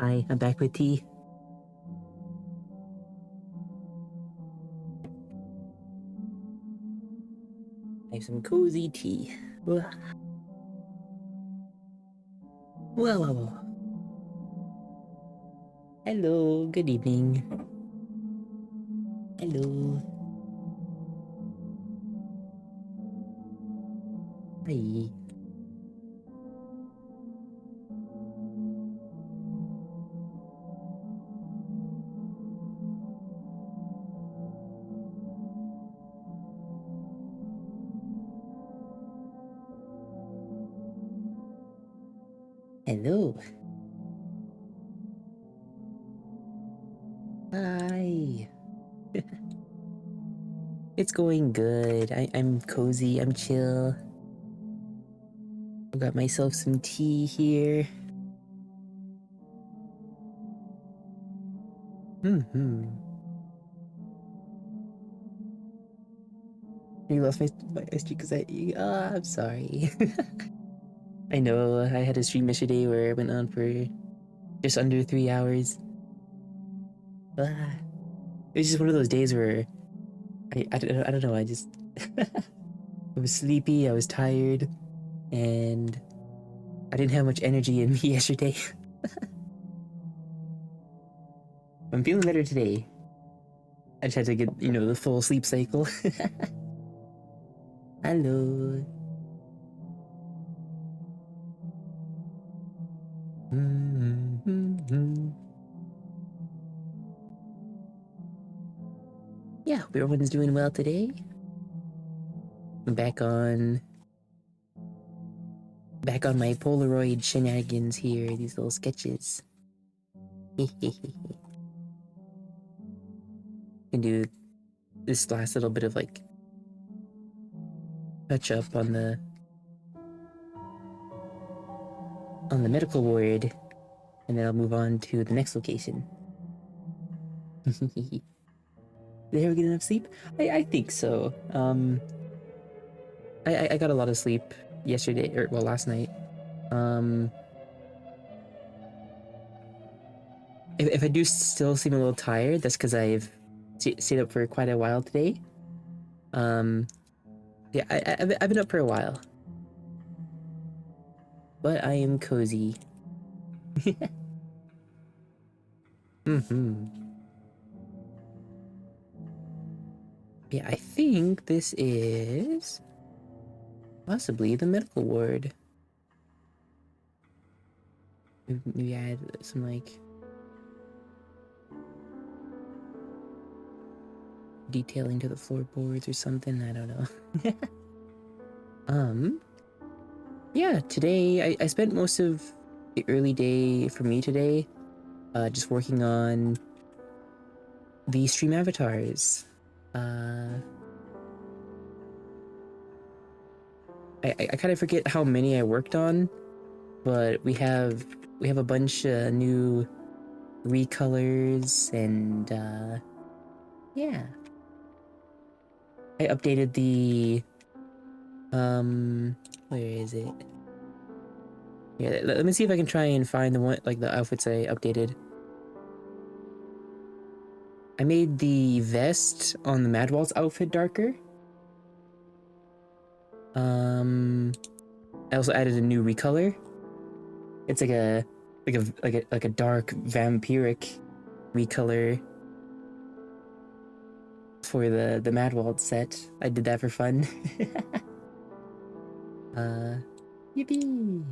I'm back with tea. I have some cozy tea. Whoa, whoa, whoa, whoa. Hello, good evening. Hello. Hi. Hello. Hi. It's going good. I'm cozy, I'm chill. I got myself some tea here. Mm-hmm. You lost my streak because I'm sorry. I know, I had a stream yesterday where I went on for just under 3 hours. Ah. It was just one of those days where I don't know, I just I was sleepy, I was tired, and I didn't have much energy in me yesterday. I'm feeling better today. I just had to get, the full sleep cycle. Hello. Yeah, hope everyone's doing well today. I'm back on my Polaroid shenanigans here, these little sketches. Can do this last little bit of like touch up on the medical ward, and then I'll move on to the next location. Did I ever get enough sleep? I think so. I got a lot of sleep yesterday, or well, last night. If I do still seem a little tired, that's because I've stayed up for quite a while today. Yeah, I've been up for a while, but I am cozy. Yeah, I think this is possibly the medical ward. Maybe add some like detailing to the floorboards or something. I don't know. Yeah, today I spent most of the early day for me today just working on the stream avatars. I kind of forget how many I worked on, but we have a bunch of new recolors and yeah. I updated the where is it? Yeah, let me see if I can try and find the one like the outfits I updated. I made the vest on the Mad Waltz outfit darker. I also added a new recolor. It's like a dark vampiric recolor for the Mad Waltz set. I did that for fun. Yippee!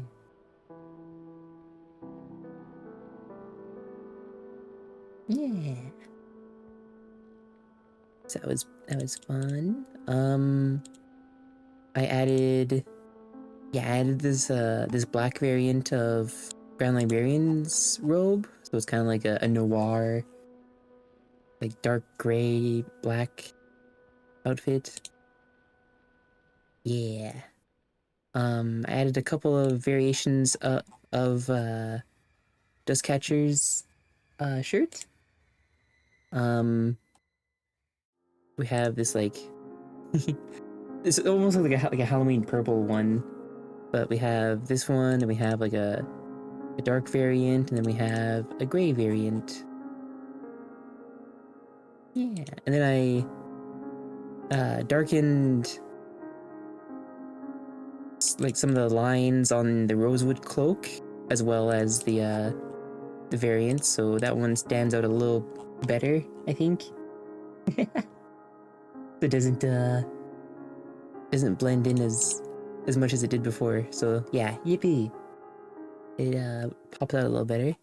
Yeah. So that was fun. I added this black variant of Grand Librarian's robe. So it's kind of like a noir, like dark gray, black outfit. Yeah. I added a couple of variations of Dustcatcher's shirt. We have this like it's almost like a Halloween purple one, but we have this one, and we have like a a dark variant, and then we have a gray variant. Yeah, and then I darkened like some of the lines on the rosewood cloak, as well as the variants, so that one stands out a little better, I think. It doesn't blend in as much as it did before. So yeah, yippee! It popped out a little better.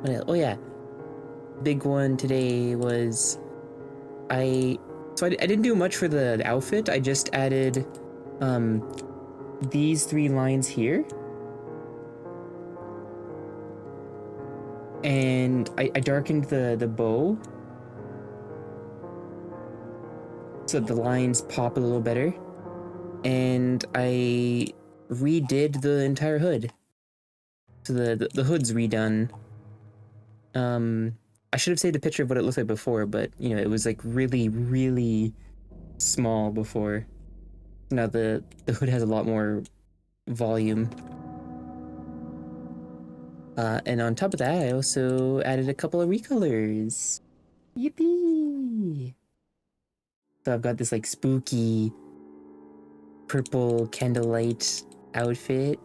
What else? Oh yeah, big one today was I didn't do much for the outfit. I just added these 3 lines here. And I darkened the bow so the lines pop a little better. And I redid the entire hood. So the hood's redone. I should have saved a picture of what it looked like before, but you know, it was like really, really small before. Now the hood has a lot more volume. And on top of that, I also added a couple of recolors. Yippee! So I've got this like spooky purple candlelight outfit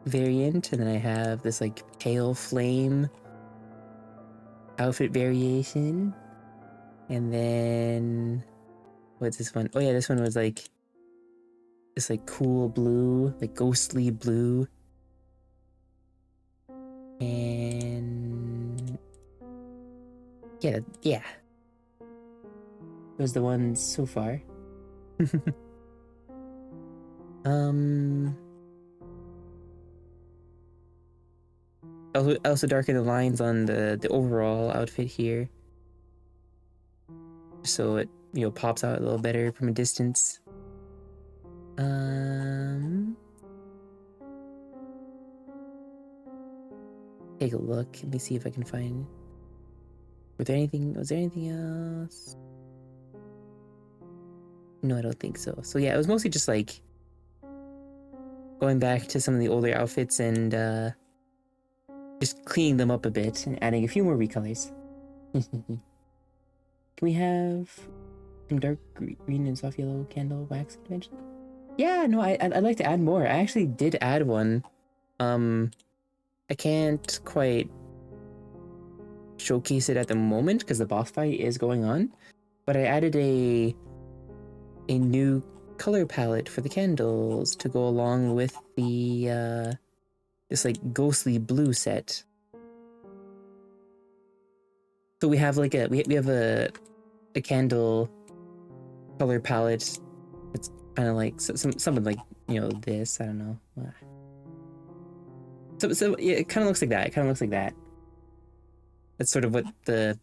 variant, and then I have this like pale flame outfit variation. And then what's this one? Oh yeah, this one was like this like cool blue, like ghostly blue. And yeah. Those are the ones so far. I also darken the lines on the overall outfit here, so it, you know, pops out a little better from a distance. Take a look. Let me see if I can find. Was there anything else? No, I don't think so. So yeah, it was mostly just like going back to some of the older outfits and just cleaning them up a bit and adding a few more recolors. Can we have some dark green and soft yellow candle wax eventually? Yeah, no, I'd like to add more. I actually did add one. I can't quite showcase it at the moment because the boss fight is going on, but I added a new color palette for the candles to go along with the this like ghostly blue set. So we have like we have a candle color palette. It's kind of like something like, you know, this. I don't know. So yeah, it kind of looks like that. It kind of looks like that. That's sort of what the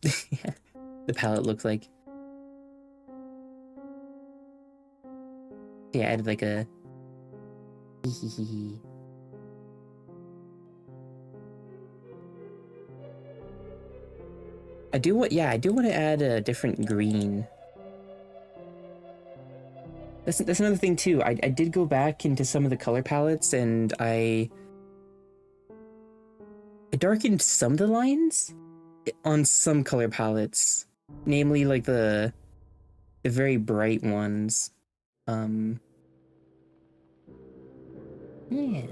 the palette looks like. Yeah, I added like a I do want to add a different green. That's another thing too. I did go back into some of the color palettes and I darkened some of the lines on some color palettes, namely like the very bright ones. Yeah.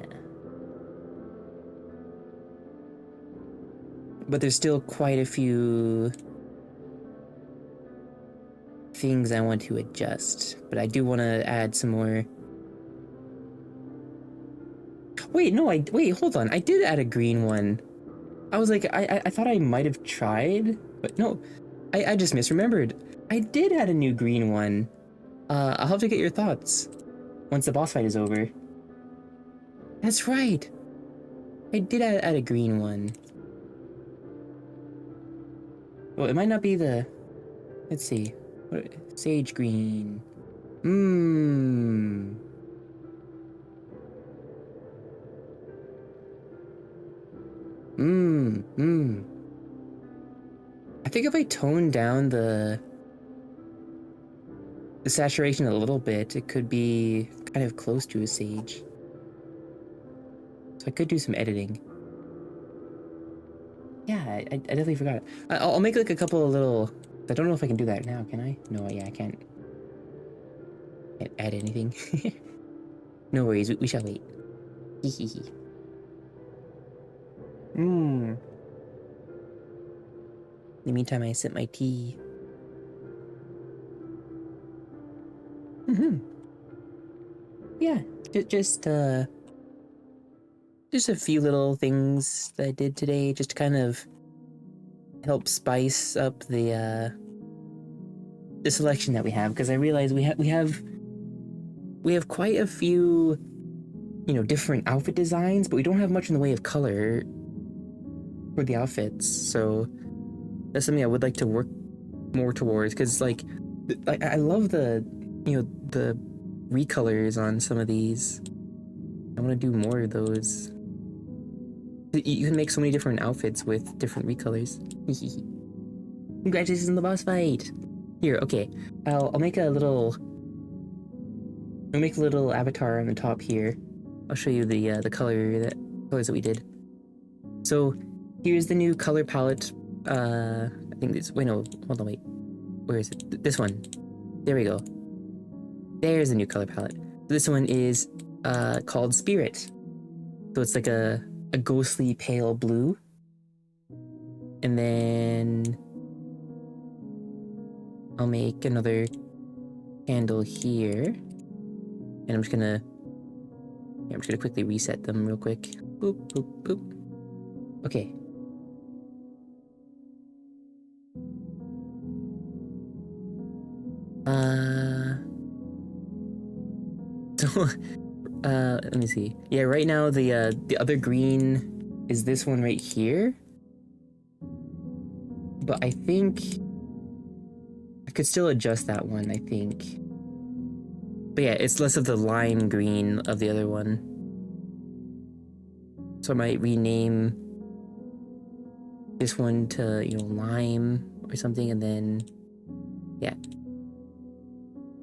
But there's still quite a few things I want to adjust, but I do want to add some more. Wait, no, wait, hold on. I did add a green one. I was like, I thought I might have tried, but no, I just misremembered. I did add a new green one. I'll have to get your thoughts once the boss fight is over. That's right. I did add a green one. Well, it might not be the... Let's see. Sage green. I think if I tone down the saturation a little bit, it could be kind of close to a sage. So I could do some editing. Yeah, I definitely forgot. I'll make like a couple of little... I don't know if I can do that now, can I? No, yeah, I can't add anything. No worries, we shall wait. Hehehe. In the meantime, I sip my tea. Yeah, just a few little things that I did today, just to kind of help spice up the selection that we have, because I realize we have quite a few, you know, different outfit designs, but we don't have much in the way of color for the outfits. So that's something I would like to work more towards, because like I love the, you know, the recolors on some of these. I want to do more of those. You can make so many different outfits with different recolors. Congratulations on the boss fight. Here, okay, I'll make a little avatar on the top here. I'll show you the colors that we did. So here's the new color palette. I think this. Wait, no, hold on, wait. Where is it? This one. There we go. There's the new color palette. This one is called Spirit. So it's like a ghostly pale blue. And then I'll make another candle here. And I'm just gonna quickly reset them real quick. Boop, boop, boop. Okay. So, let me see. Yeah, right now the other green is this one right here. But I think I could still adjust that one, I think. But yeah, it's less of the lime green of the other one. So I might rename this one to, you know, lime or something, and then, yeah.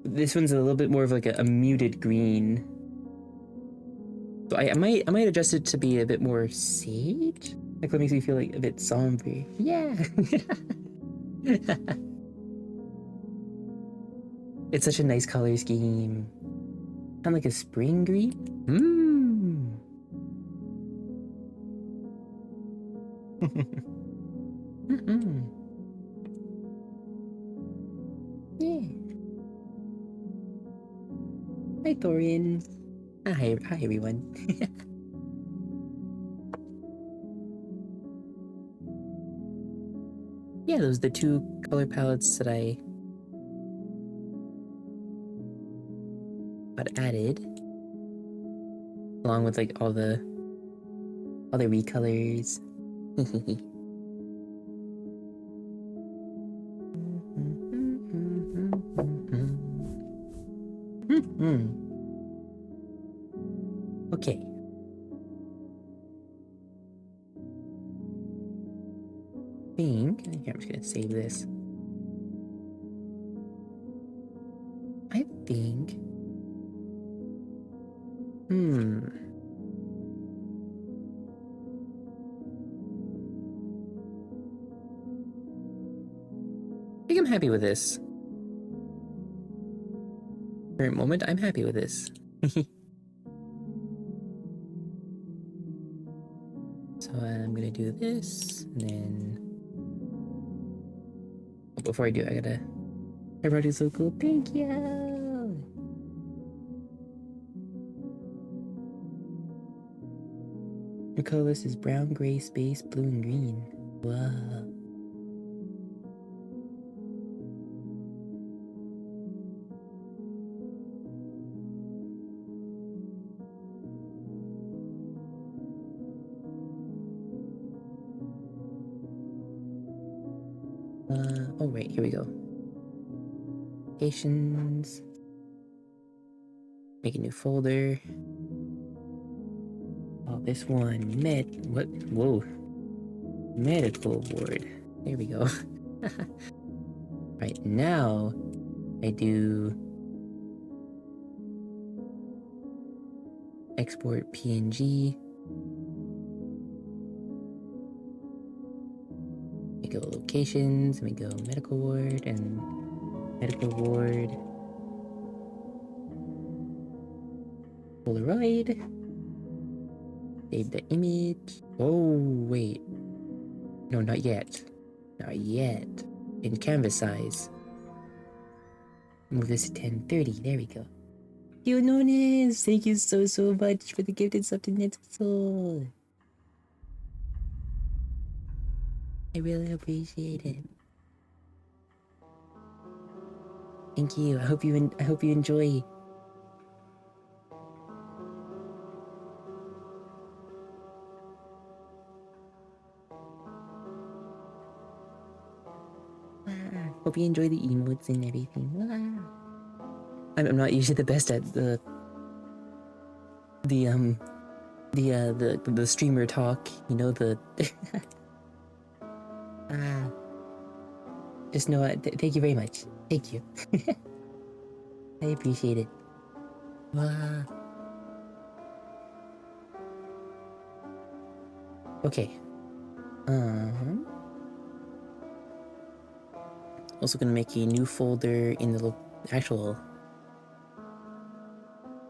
This one's a little bit more of like a muted green. So I might adjust it to be a bit more sage? Like, what makes me feel like a bit somber. Yeah! It's such a nice color scheme. Kind of like a spring green? Yeah. Hi, Thorian. Hi everyone. Yeah, those are the two color palettes that I got added, along with like all the recolors. Okay. Here, I'm just gonna save this. I think. I think I'm happy with this. Current moment, I'm happy with this. So I'm gonna do this, and then before I do, I gotta. Everybody's so cool. Thank you. Your color list is brown, gray, space, blue, and green. Wow. Oh right, here we go. Applications. Make a new folder. Oh, this one. What? Whoa. Medical board. There we go. Right, now I do export PNG. locations. Let me go medical ward and medical ward. Polaroid. Save the image. Oh, wait. No, not yet. Not yet. In canvas size. Move this to 1030. There we go. Yo, Nonis! Thank you so much for the gifted supplemental soul. I really appreciate it. Thank you. I hope you enjoy. Hope you enjoy the emotes and everything. I'm not usually the best at the streamer talk. You know the. Just know thank you very much. Thank you. I appreciate it. Okay. Also gonna make a new folder in the actual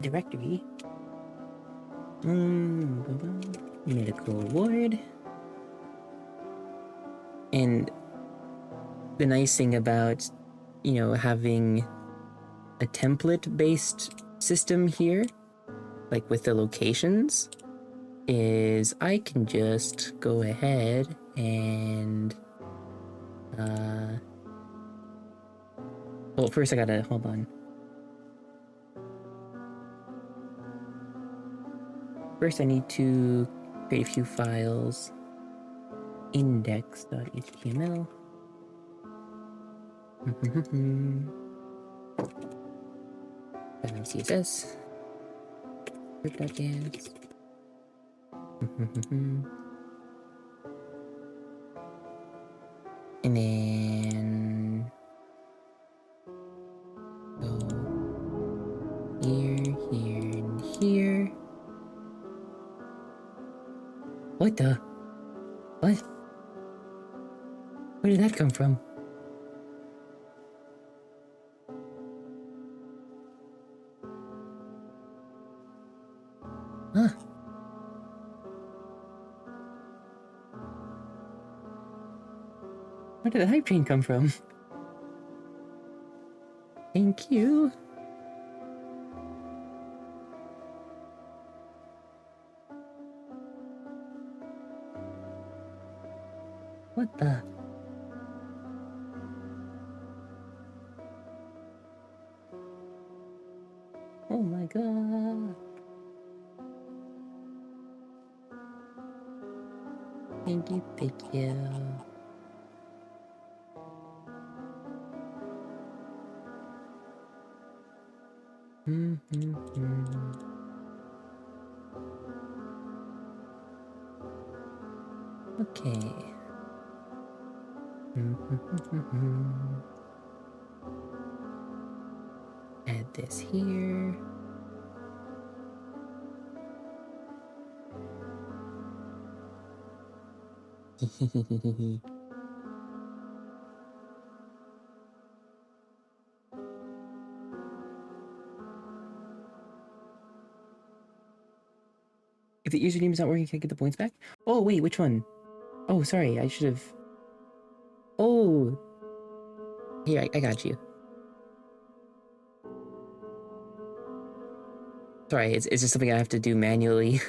directory. Medical ward. And the nice thing about, you know, having a template-based system here, like with the locations, is I can just go ahead and well, first I gotta hold on. First I need to create a few files. Index.html. CSS. Script.js. And then go here, here, and here. What the? What? Where did that come from? Huh? Where did the hype train come from? Thank you. What the? Oh my god. Thank you, thank you. Okay. Add this here. If the username is not working, can I get the points back? Oh, wait, which one? Oh, sorry, I should have... Oh! Here, I got you. Sorry, it's just something I have to do manually.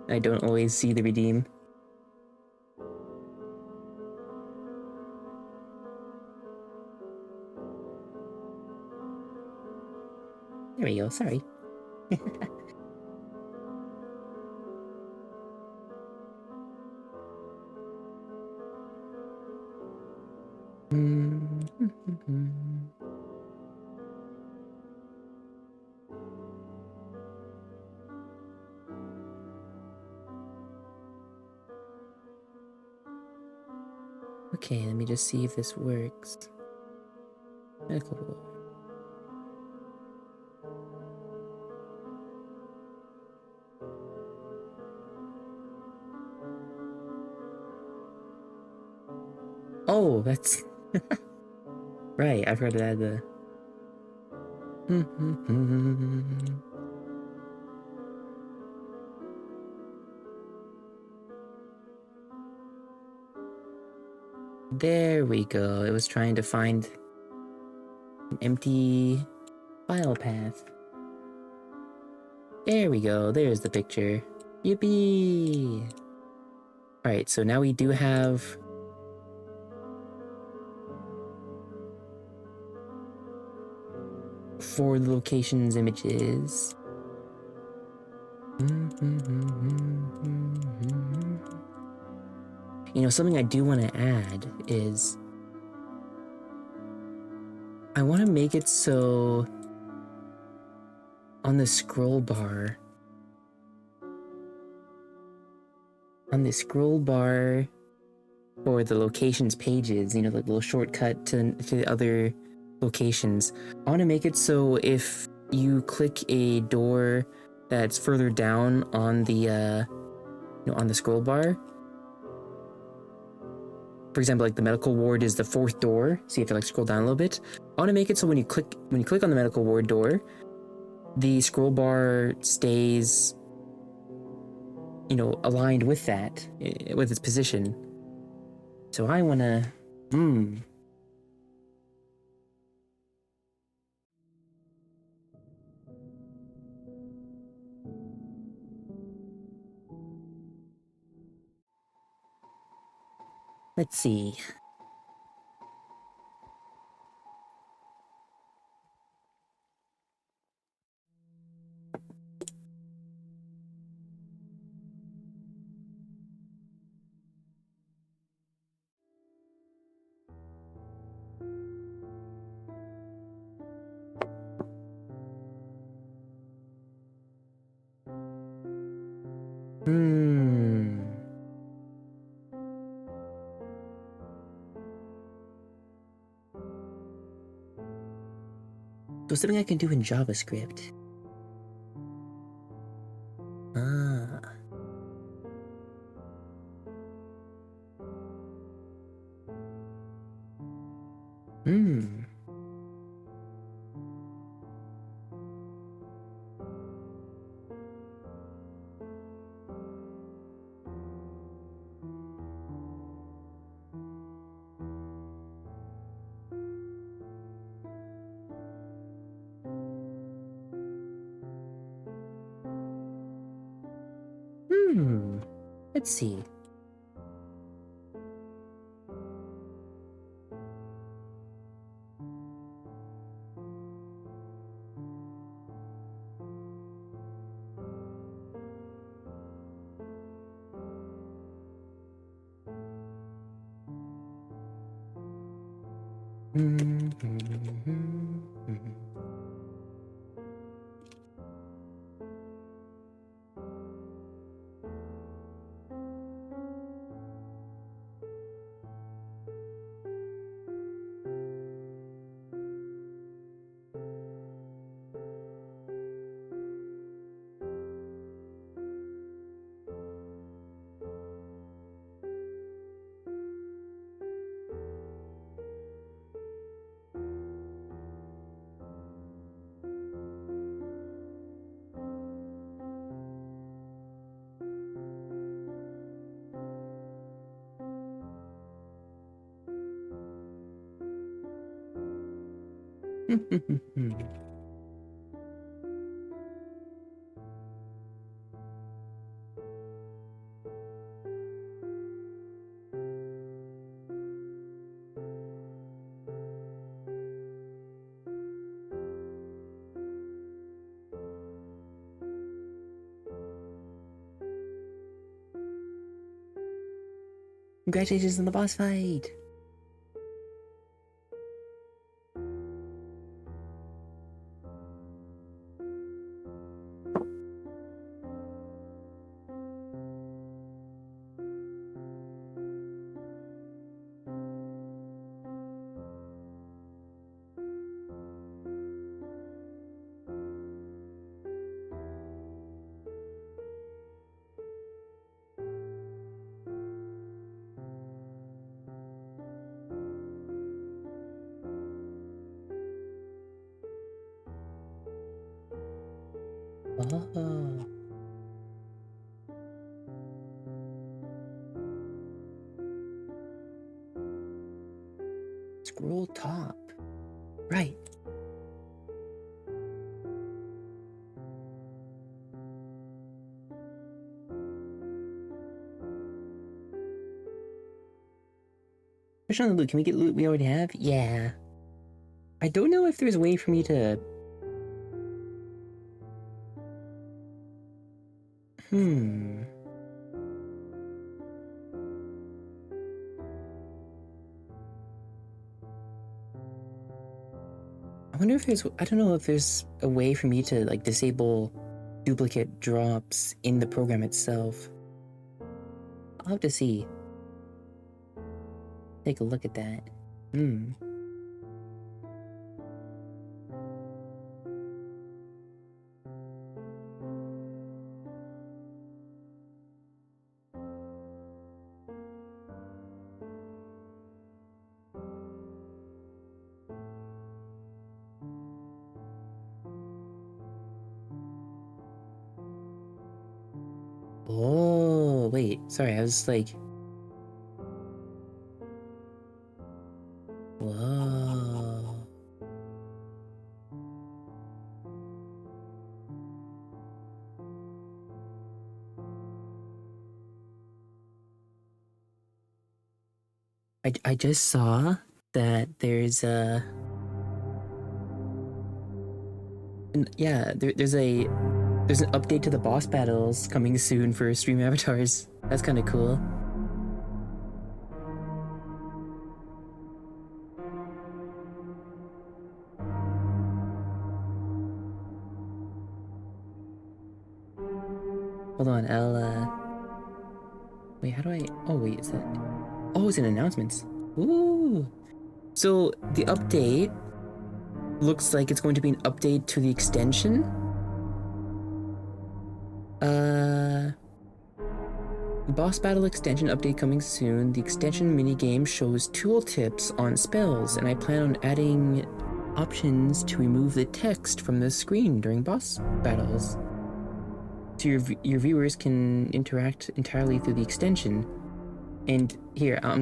I don't always see the redeem. There we go, sorry. Okay, let me just see if this works. Medical. Oh, that's right. I've heard that. There we go. It was trying to find an empty file path. There we go. There's the picture. Yippee! Alright, so now we do have... for the locations images. You know, something I do want to add is... I want to make it so... on the scroll bar... on the scroll bar for the locations pages, you know, like the little shortcut to the other locations, I want to make it so if you click a door that's further down on the, you know, on the scroll bar, for example, like the medical ward is the 4th door, so you have to like scroll down a little bit. I want to make it so when you click on the medical ward door, the scroll bar stays, you know, aligned with that, with its position. So I wanna, let's see. So something I can do in JavaScript. Ah. Let's see. Congratulations on the boss fight! Oh. Scroll top. Right. Push on the loot. Can we get loot we already have? Yeah. I don't know if there's a way for me to... I wonder if there's... I don't know if there's a way for me to, like, disable duplicate drops in the program itself. I'll have to see. Take a look at that. Oh, wait. Sorry, I was like... Whoa. I just saw that there's a... Yeah, there's an update to the boss battles coming soon for stream avatars. That's kind of cool. Hold on, I'll wait, how do I... Oh wait, is that... Oh, it's in announcements. Ooh. So the update looks like it's going to be an update to the extension. Boss battle extension update coming soon. The extension minigame shows tooltips on spells, and I plan on adding options to remove the text from the screen during boss battles. So your viewers can interact entirely through the extension. And here, I'll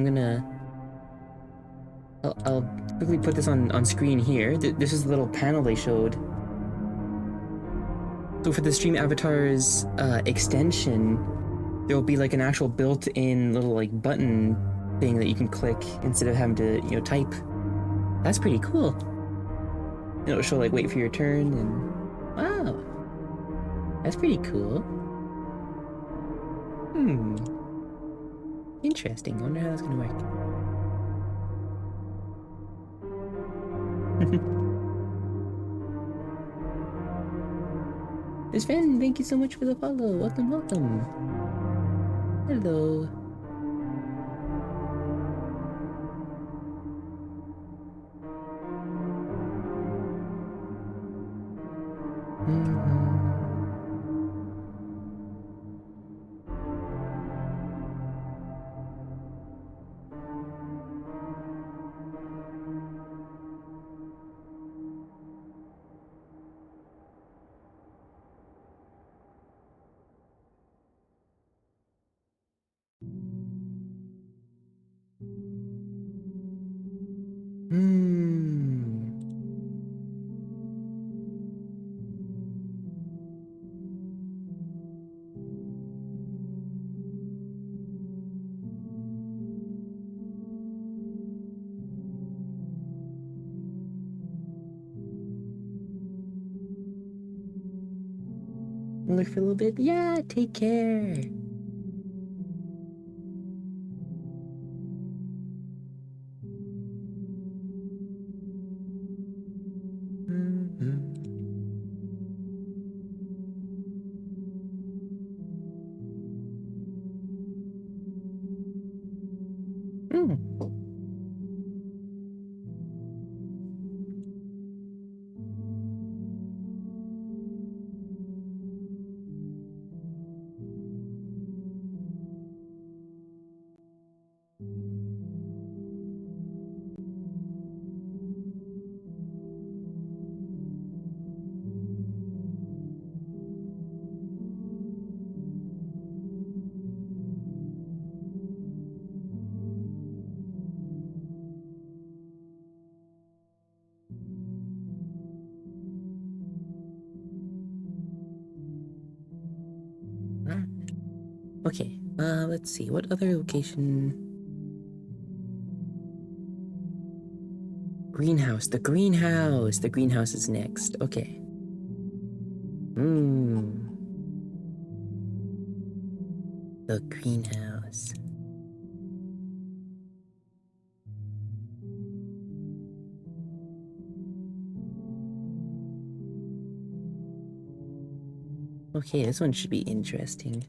quickly put this on screen here. This is the little panel they showed. So for the stream avatars extension, there will be like an actual built-in little like button thing that you can click instead of having to, you know, type. That's pretty cool. And it'll show like wait for your turn and wow. That's pretty cool. Interesting. I wonder how that's gonna work. Sven, thank you so much for the follow. Welcome, welcome. Hello. Look for a little bit. Yeah, take care. Okay, let's see. What other location? Greenhouse. The greenhouse. The greenhouse is next. Okay. The greenhouse. Okay, this one should be interesting.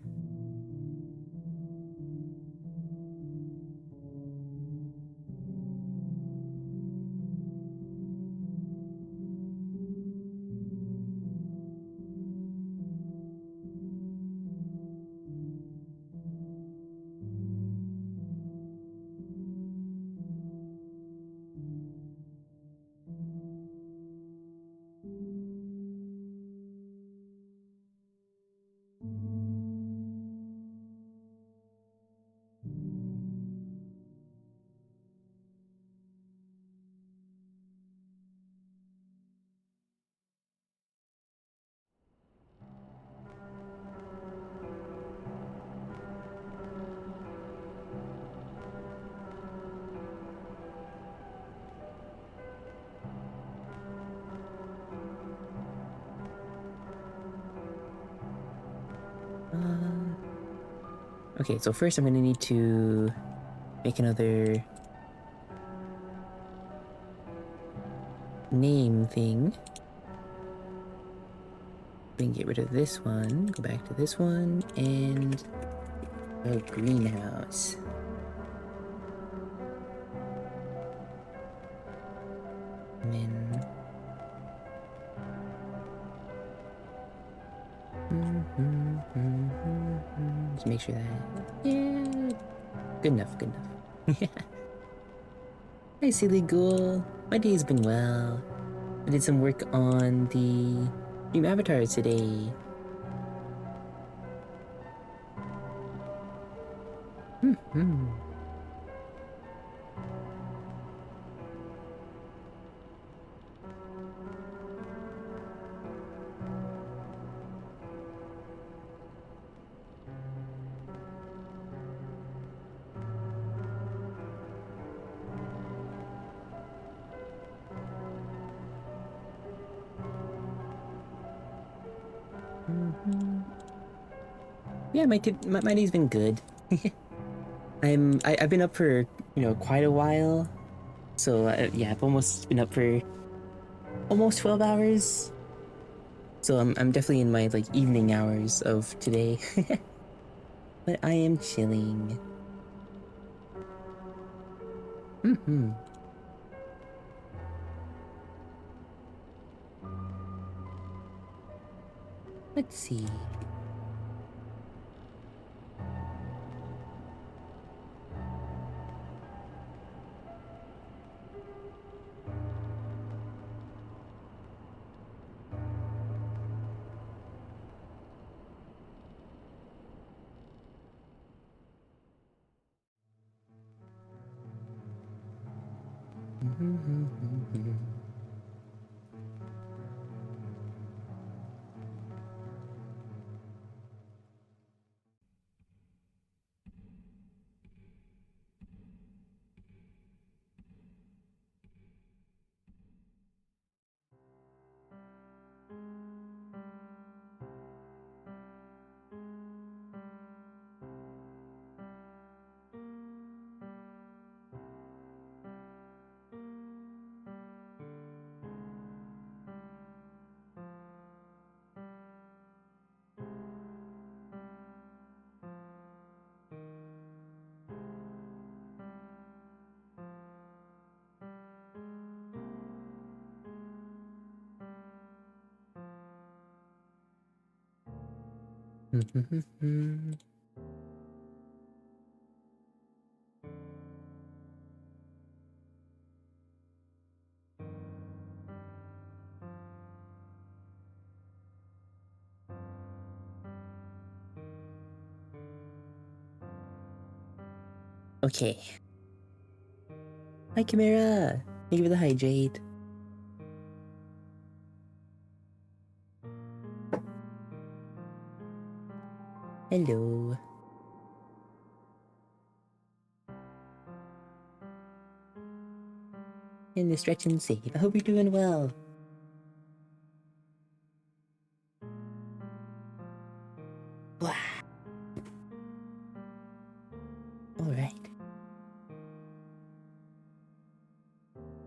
Okay, so first I'm gonna need to make another name thing. We can get rid of this one, go back to this one, and a greenhouse. And then... Just make sure that... Yeah, good enough, good enough. Hi, silly ghoul. My day's been well. I did some work on the new avatars today. Yeah, my day's been good. I've been up for quite a while, so yeah, I've almost been up for almost 12 hours. So I'm definitely in my like evening hours of today, but I am chilling. Let's see. Okay. Hi, Chimera. Thank you for the hydrate. Hello. And the stretching safe. I hope you're doing well. Blah. Alright.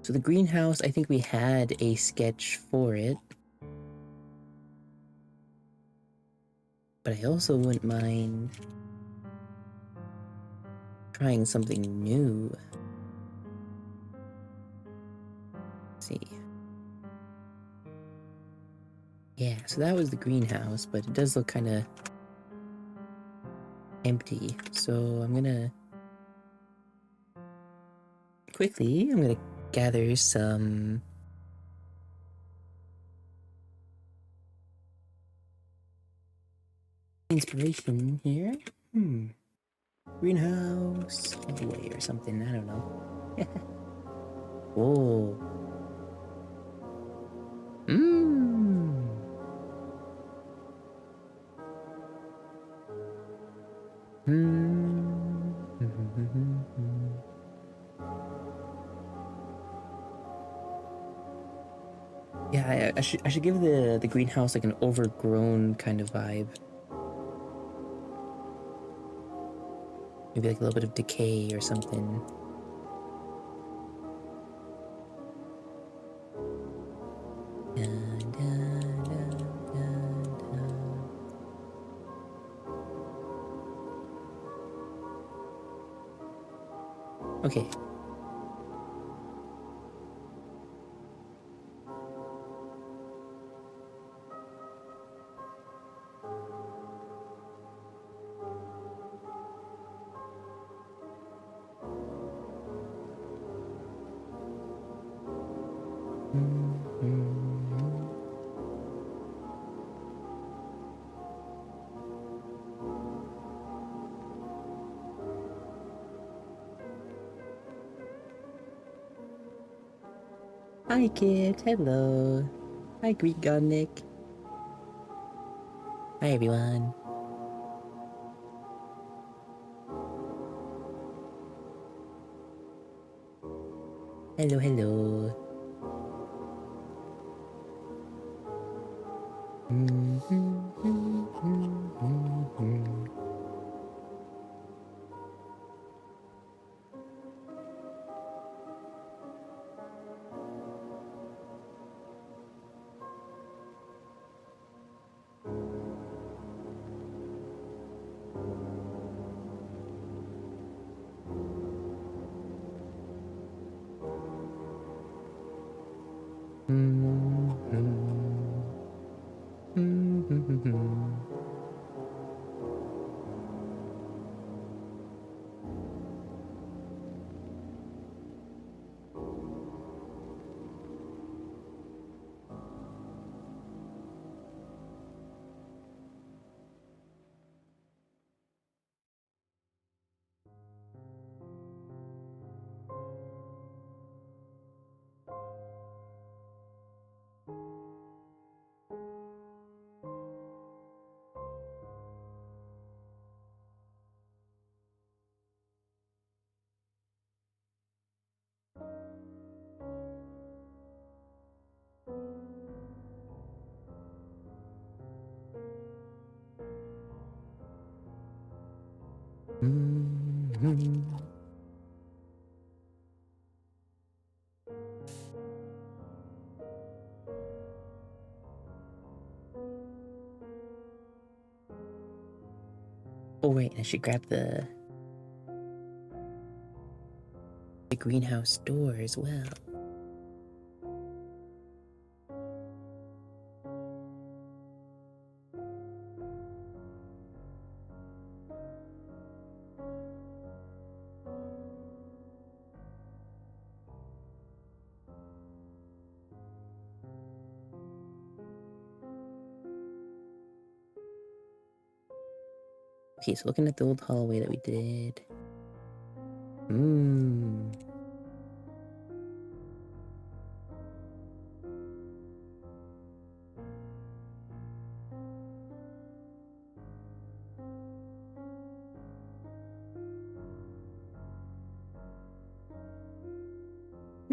So the greenhouse, I think we had a sketch for it. But I also wouldn't mind trying something new. Let's see. Yeah, so that was the greenhouse, but it does look kind of empty. So I'm gonna gather some inspiration here. Greenhouse away or something, I don't know. Whoa. Yeah, I should give the greenhouse like an overgrown kind of vibe. Maybe like a little bit of decay or something. Dun, dun, dun, dun, dun. Okay. Hi, kid. Hello. Hi, Greek God Nick. Hi, everyone. Hello, hello. Oh wait, I should grab the greenhouse door as well. Okay, so looking at the old hallway that we did.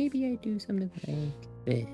maybe I do something like this.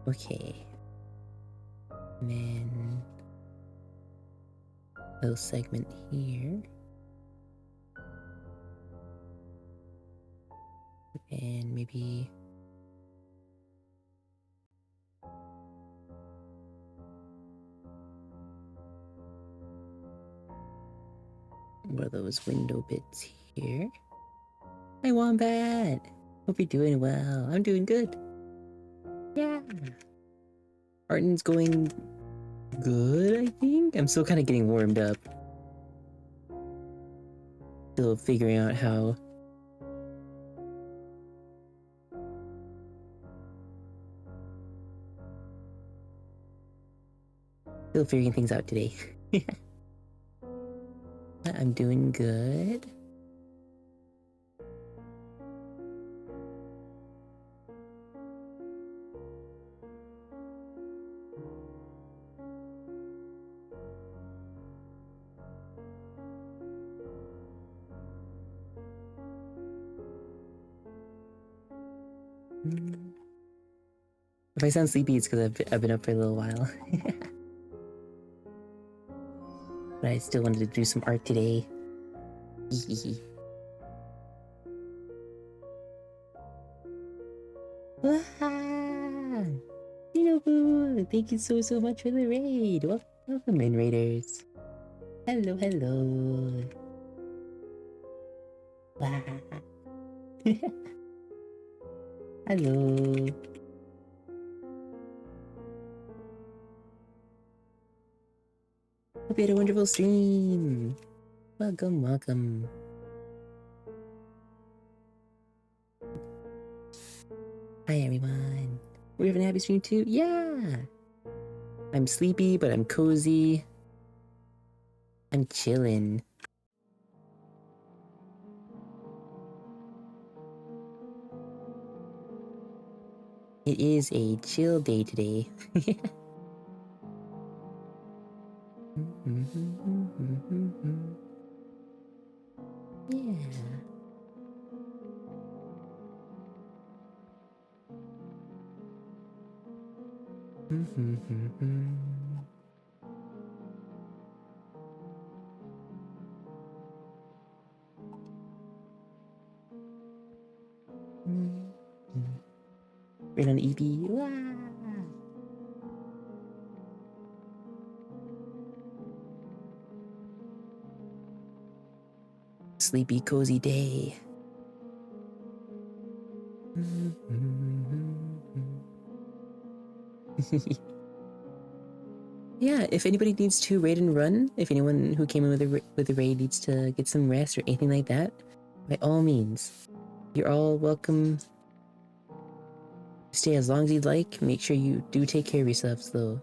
Okay. And then little segment here. And maybe one of those window bits here. Hi Wombat! Hope you're doing well. I'm doing good. Yeah. Arden's going good, I think? I'm still kind of getting warmed up. Still figuring out how... Still figuring things out today. I'm doing good. If I sound sleepy, it's because I've been up for a little while. But I still wanted to do some art today. Shinobu, thank you so much for the raid. Welcome in, raiders. Hello. Hello. Hope you had a wonderful stream. Welcome. Hi everyone. We're having a happy stream too? Yeah! I'm sleepy, but I'm cozy. I'm chillin'. It is a chill day today. Yeah. Right on EP. Wow. Sleepy, cozy day. Yeah, if anybody needs to raid and run, if anyone who came in with a raid needs to get some rest or anything like that, by all means, you're all welcome. Stay as long as you'd like. Make sure you do take care of yourselves, though.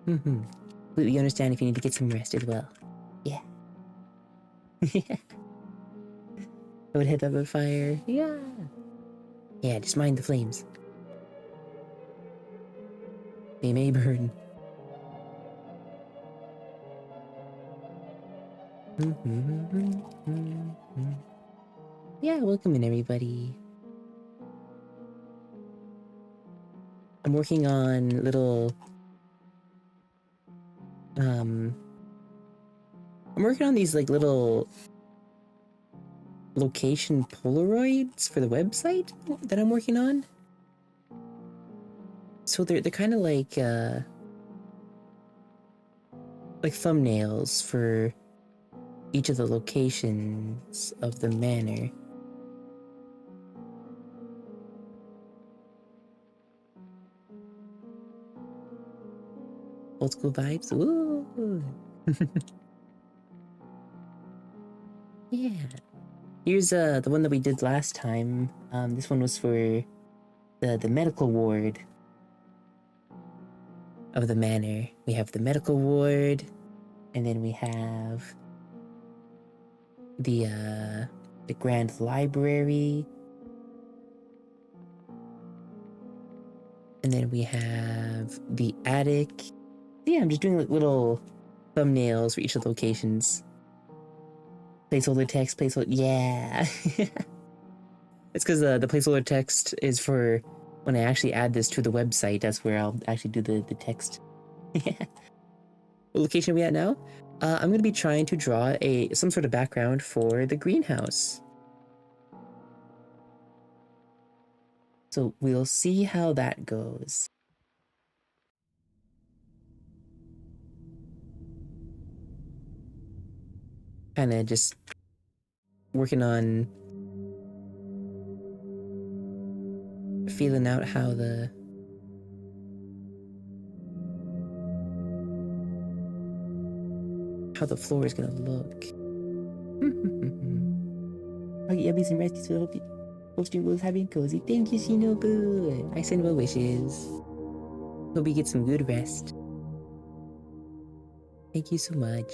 Completely understand if you need to get some rest as well. Yeah. I would head up a fire. Yeah. Yeah, just mind the flames. They may burn. Yeah, welcome in everybody. I'm working on little... I'm working on these like little location polaroids for the website that I'm working on. So they're kind of like thumbnails for each of the locations of the manor. Old school vibes. Ooh. Yeah. Here's the one that we did last time. This one was for the medical ward of the manor. We have the medical ward, and then we have the grand library, and then we have the attic. Yeah, I'm just doing like little thumbnails for each of the locations. Placeholder text, placeholder. Yeah. It's because the placeholder text is for when I actually add this to the website. That's where I'll actually do the text. What location are we at now? I'm going to be trying to draw some sort of background for the greenhouse. So we'll see how that goes. Kind of just working on feeling out how the floor is gonna look. I'll get yummies and rescues, so hope stream was happy and cozy. Thank you, Shinobu. I send well wishes. Hope you get some good rest. Thank you so much.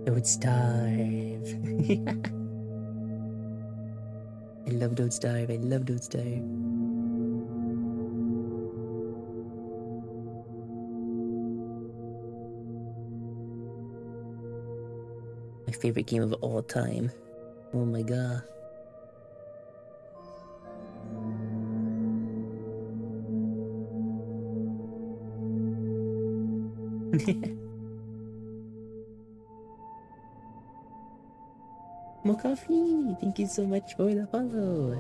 Don't starve. I love Don't Starve. I love Don't Starve. My favorite game of all time. Oh my god. More coffee! Thank you so much for the follow.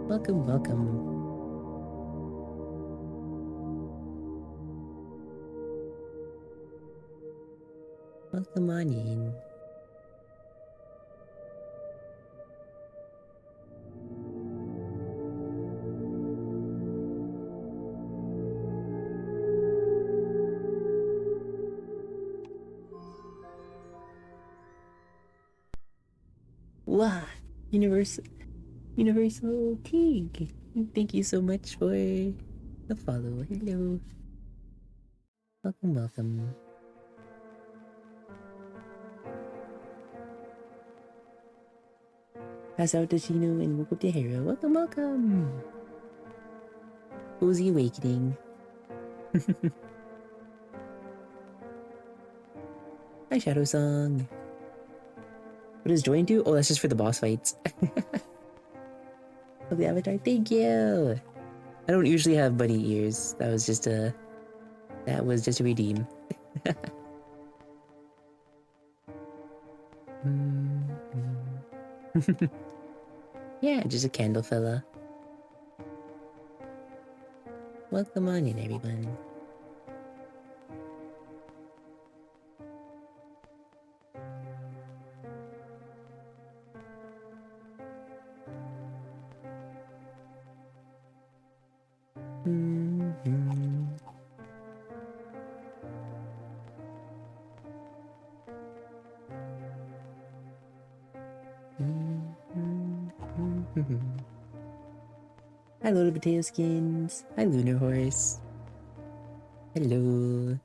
Welcome, welcome. Welcome on in. Wow! Universal Tig! Thank you so much for the follow. Hello. Welcome, welcome. Pass out to Shino and woke up to Hero. Welcome, welcome! Cozy Awakening. Hi, Shadow Song. What does join do? Oh, that's just for the boss fights. Love the avatar. Thank you! I don't usually have bunny ears. That was just a redeem. Yeah, just a candle fella. Welcome on in, everyone. Hi, Little Potato Skins. Hi, Lunar Horse. Hello.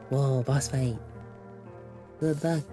Whoa, boss fight. Good luck.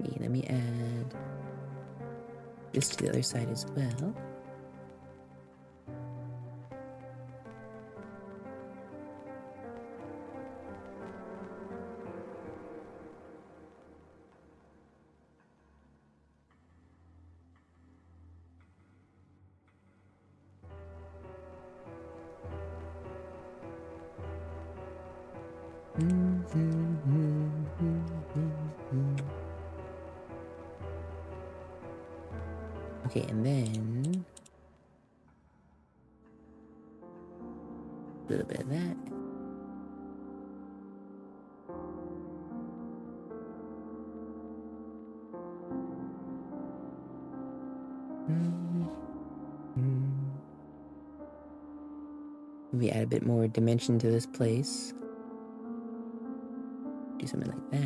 Okay, let me add this to the other side as well. Okay, and then a little bit of that. Maybe add a bit more dimension to this place. Do something like that.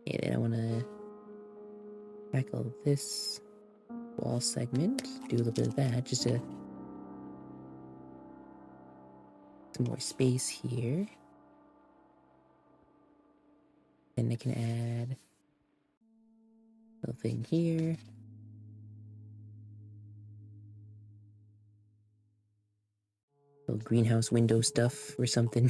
Okay, then I want to tackle this wall segment. Do a little bit of that, just to some more space here. Then I can add a little thing here. Little greenhouse window stuff or something.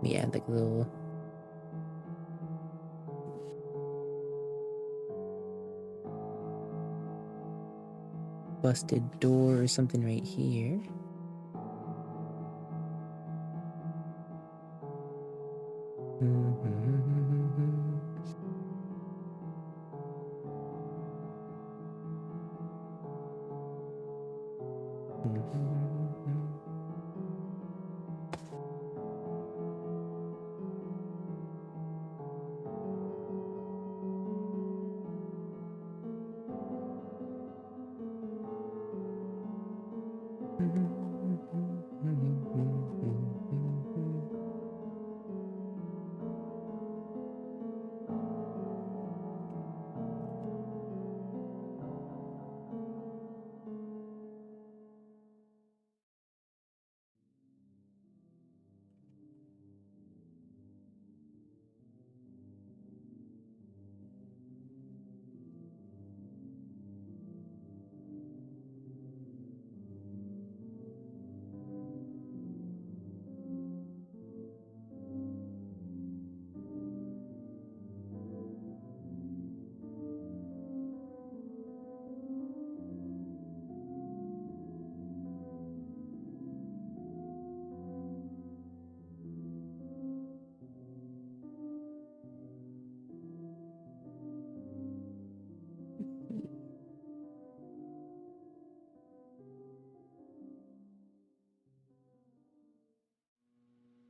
We add like a little busted door or something right here.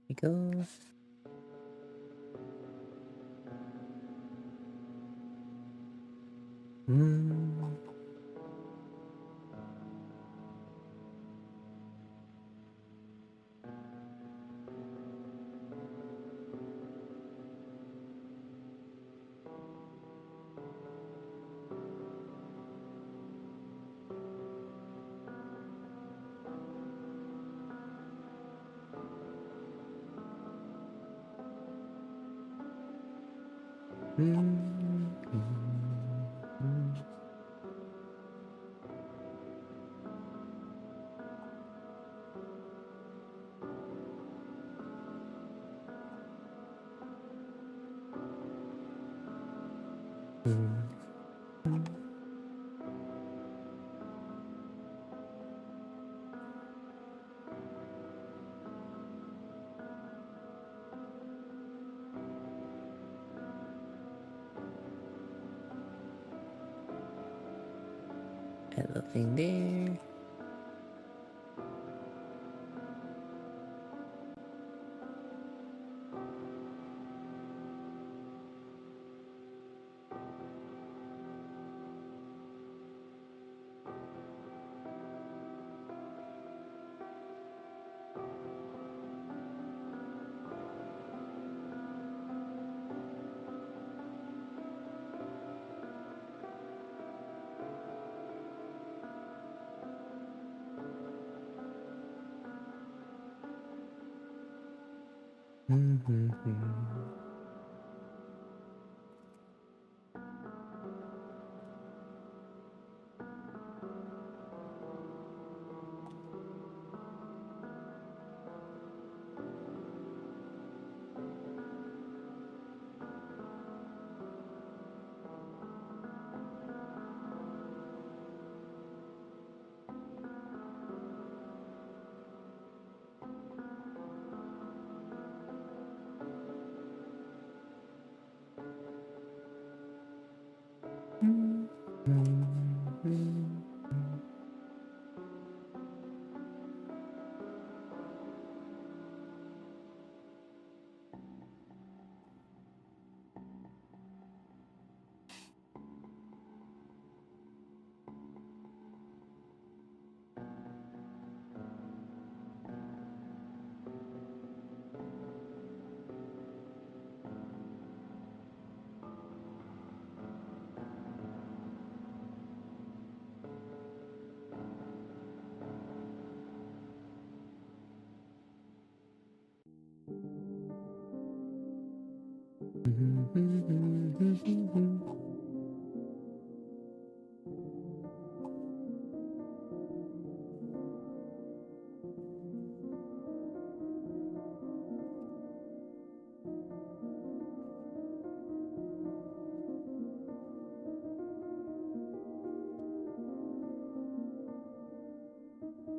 We go. That little thing there.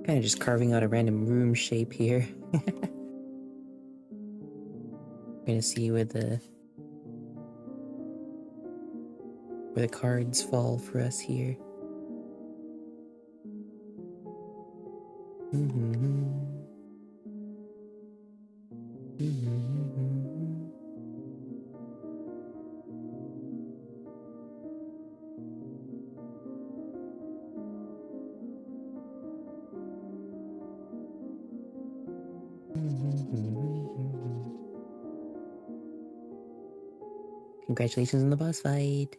Kind of just carving out a random room shape here. We're gonna see where the cards fall for us here. Congratulations on the boss fight.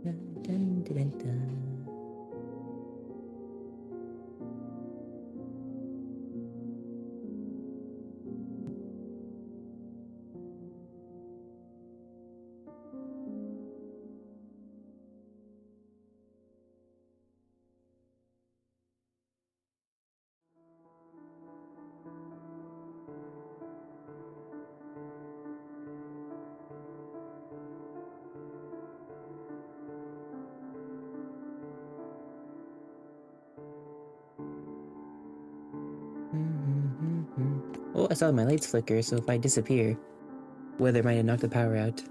Dun, dun, dun, dun. Oh, I saw my lights flicker, so if I disappear, weather might have knocked the power out.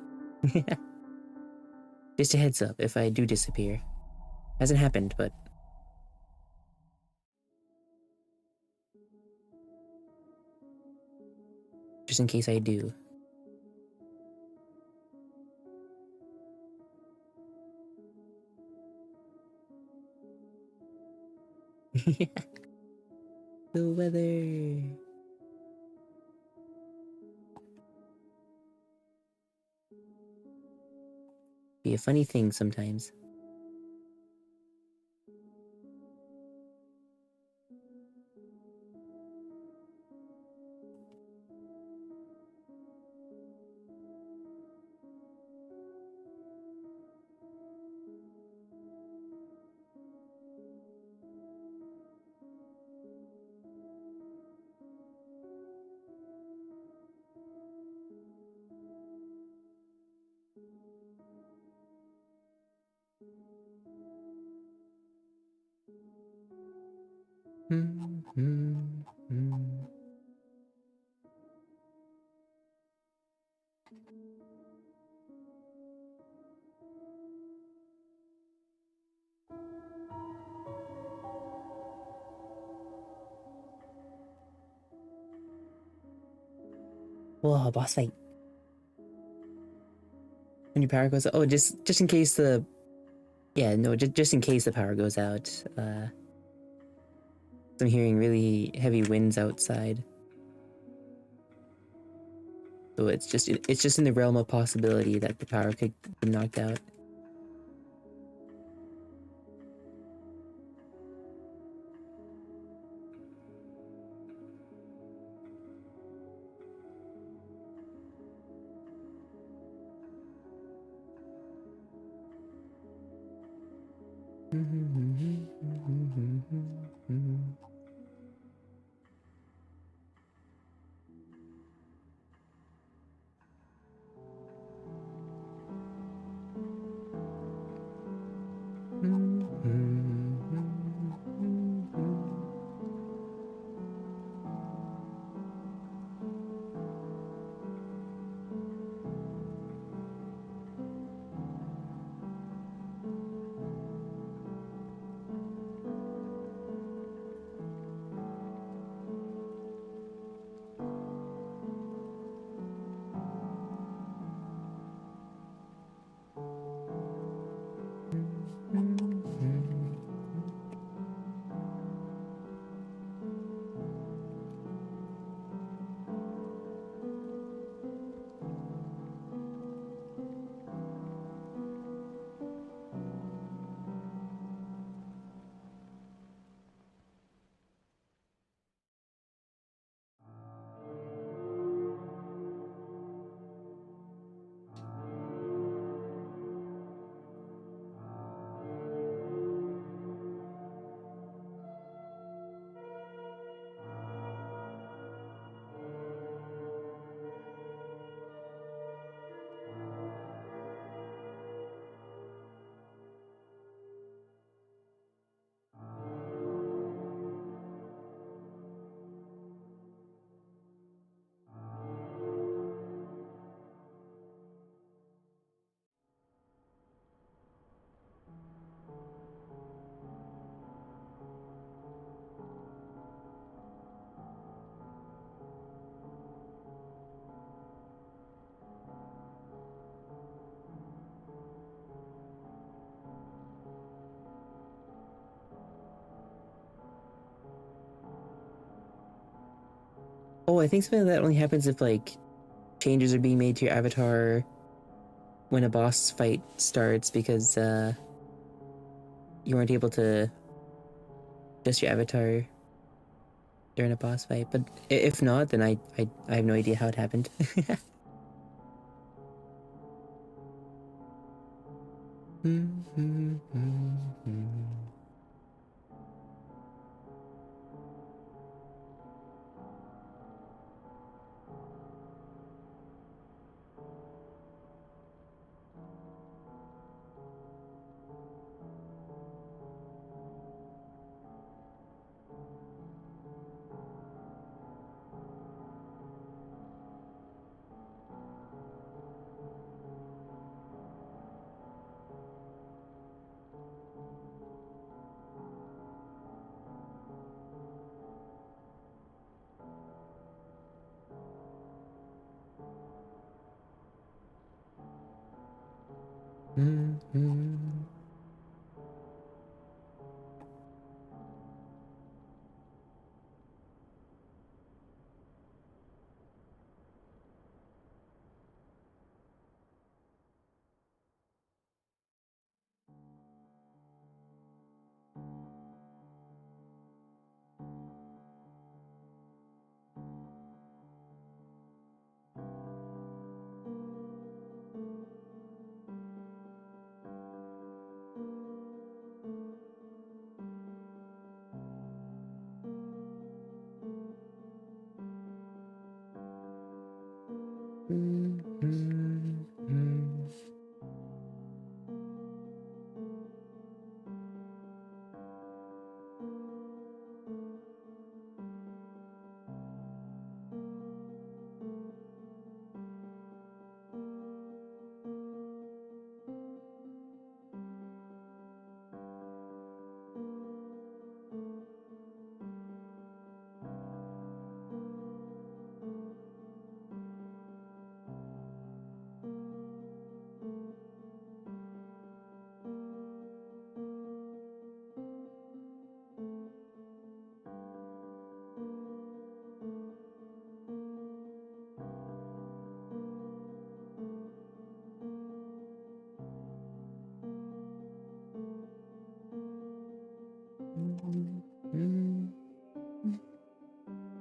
Just a heads up if I do disappear. Hasn't happened, but just in case I do. The weather. Be a funny thing sometimes. Whoa, boss fight. When your power goes out. Oh, just in case the... Yeah, no, just in case the power goes out. I'm hearing really heavy winds outside. So it's just in the realm of possibility that the power could be knocked out. Oh, I think something like that only happens if like changes are being made to your avatar when a boss fight starts because you weren't able to adjust your avatar during a boss fight. But if not, then I have no idea how it happened.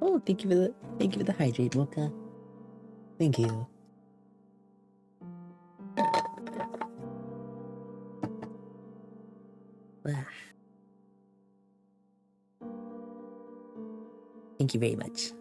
Oh, thank you for the hydrate, Mocha. Thank you. Ah, thank you very much.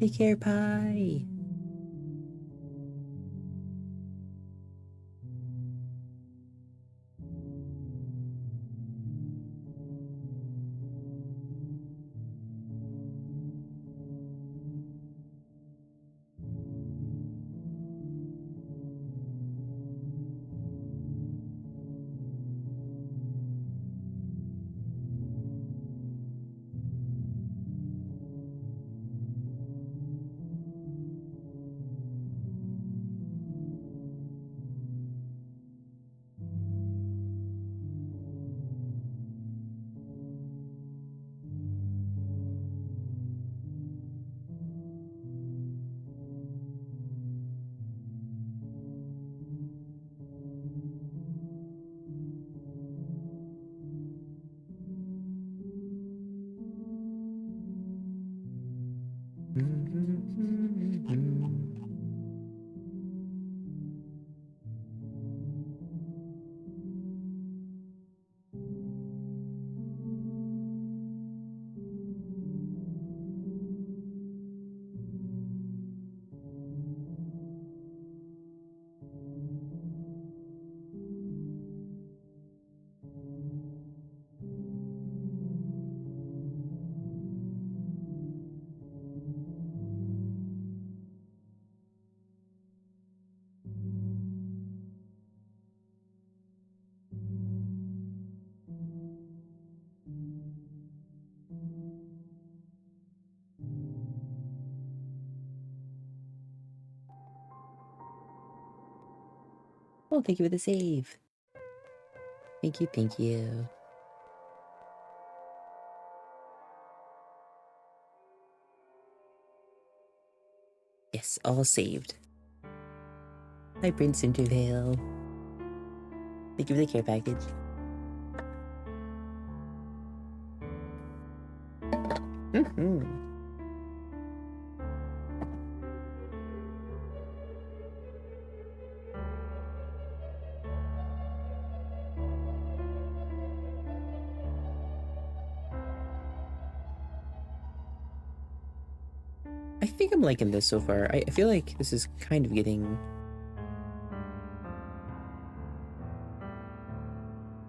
Take care, Pie. Oh, thank you for the save. Thank you, thank you. Yes, all saved. Hi, Prince Intervale. Thank you for the care package. I think I'm liking this so far. I feel like this is kind of getting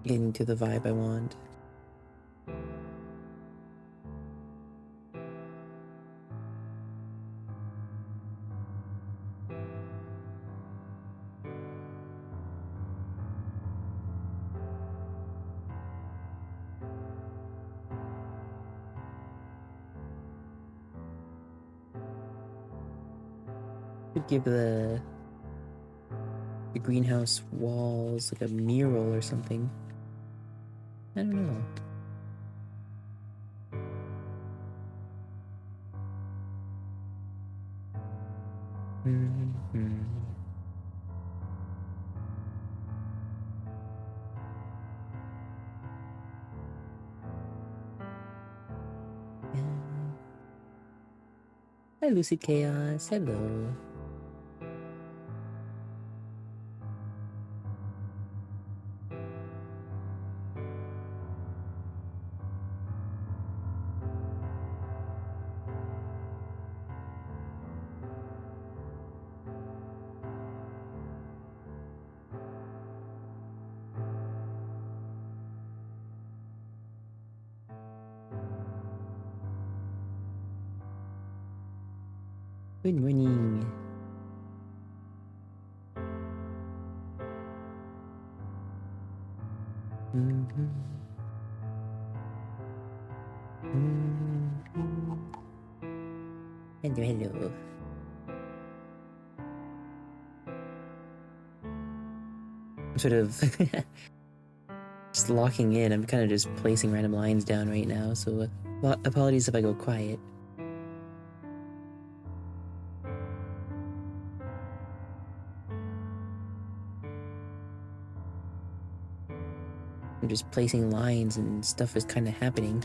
to the vibe I want. Could give the greenhouse walls like a mural or something. I don't know. Yeah. Hi, Lucid Chaos. Hello. Good morning. Hello, hello. I'm sort of just locking in. I'm kind of just placing random lines down right now, so apologies if I go quiet. I'm just placing lines and stuff is kind of happening.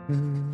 Mm.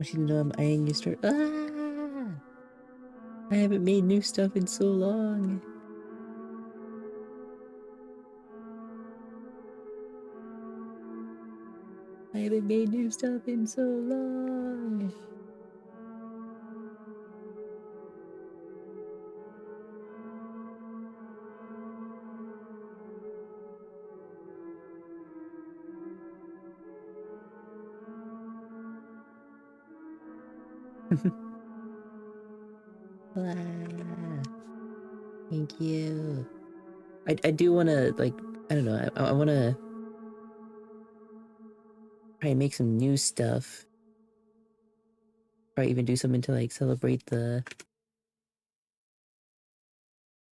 Want you to know I'm eyeing your store. Ah! I haven't made new stuff in so long. I haven't made new stuff in so long. Ah, thank you. I do want to, like, I don't know, I want to try and make some new stuff. Probably even do something to, like, celebrate the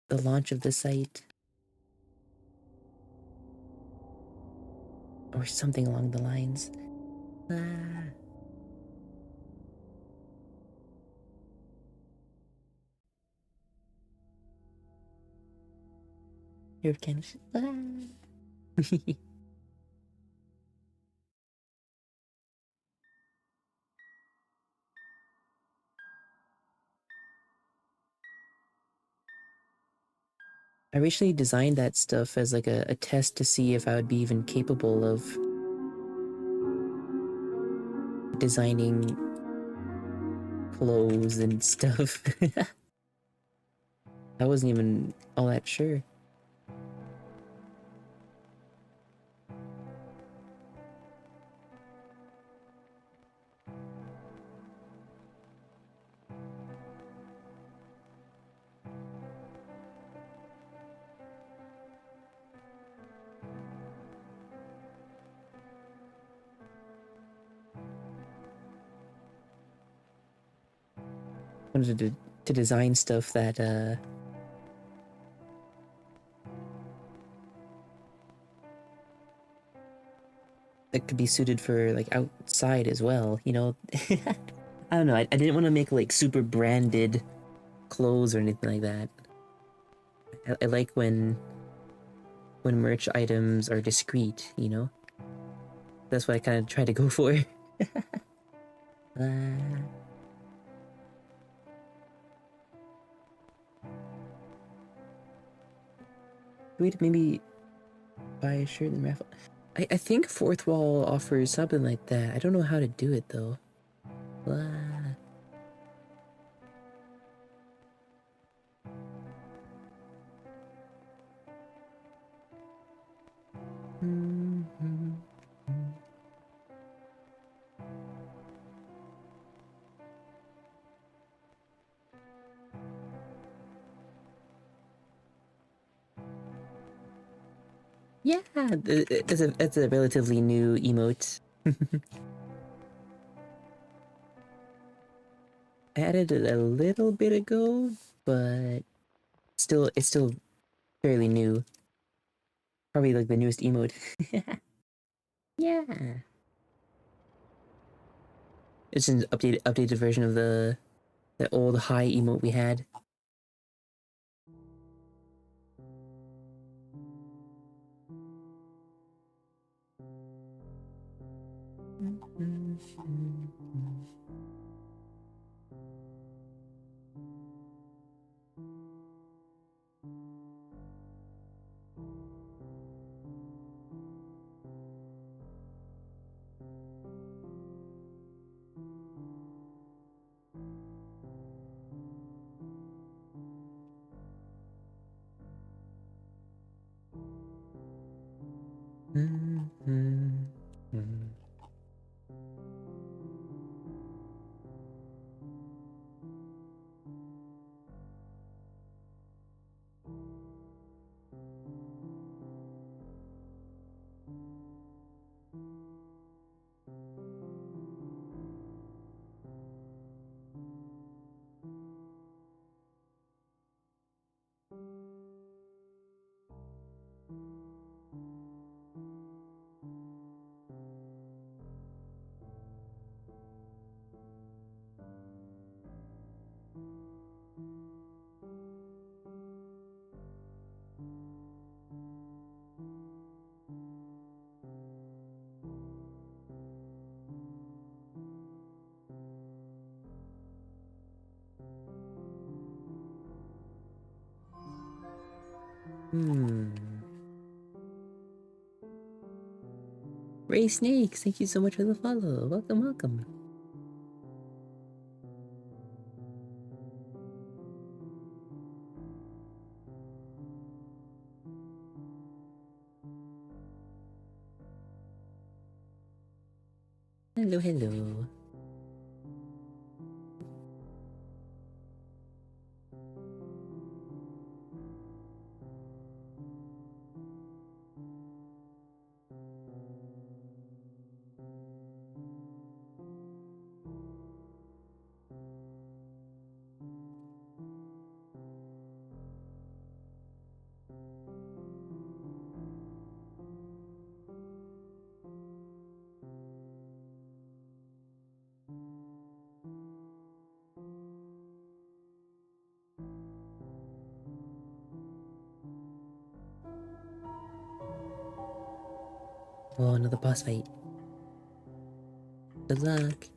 the launch of the site. Or something along the lines. Ah. Here it comes. Ah. I originally designed that stuff as like a test to see if I would be even capable of designing clothes and stuff. I wasn't even all that sure. Wanted to design stuff that that could be suited for like outside as well, you know. I don't know. I didn't want to make like super branded clothes or anything like that. I like when merch items are discreet, you know. That's what I kind of try to go for. uh, we'd maybe buy a shirt and raffle. I think Fourth Wall offers something like that. I don't know how to do it though. Ah. Yeah, it's a relatively new emote. I added it a little bit ago, but it's still fairly new. Probably like the newest emote. Yeah. It's an updated version of the old high emote we had. Ray Snakes, thank you so much for the follow. Welcome, welcome. Hello, hello. Oh, another boss fight. Good luck.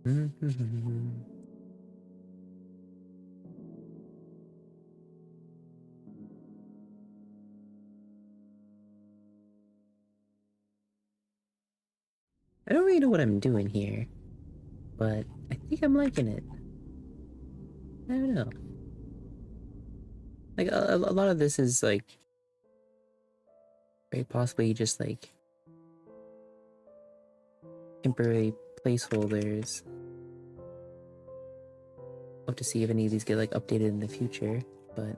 I don't really know what I'm doing here, but I think I'm liking it. I don't know. Like a lot of this is like very possibly just like temporary placeholders. Hope to see if any of these get like updated in the future, but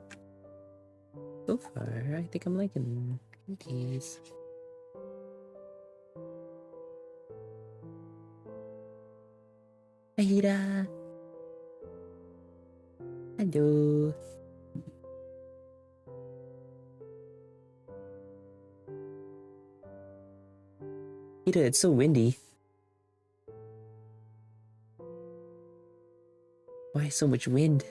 so far I think I'm liking these. Aida! Hello! Ada, it's so windy. Why so much wind?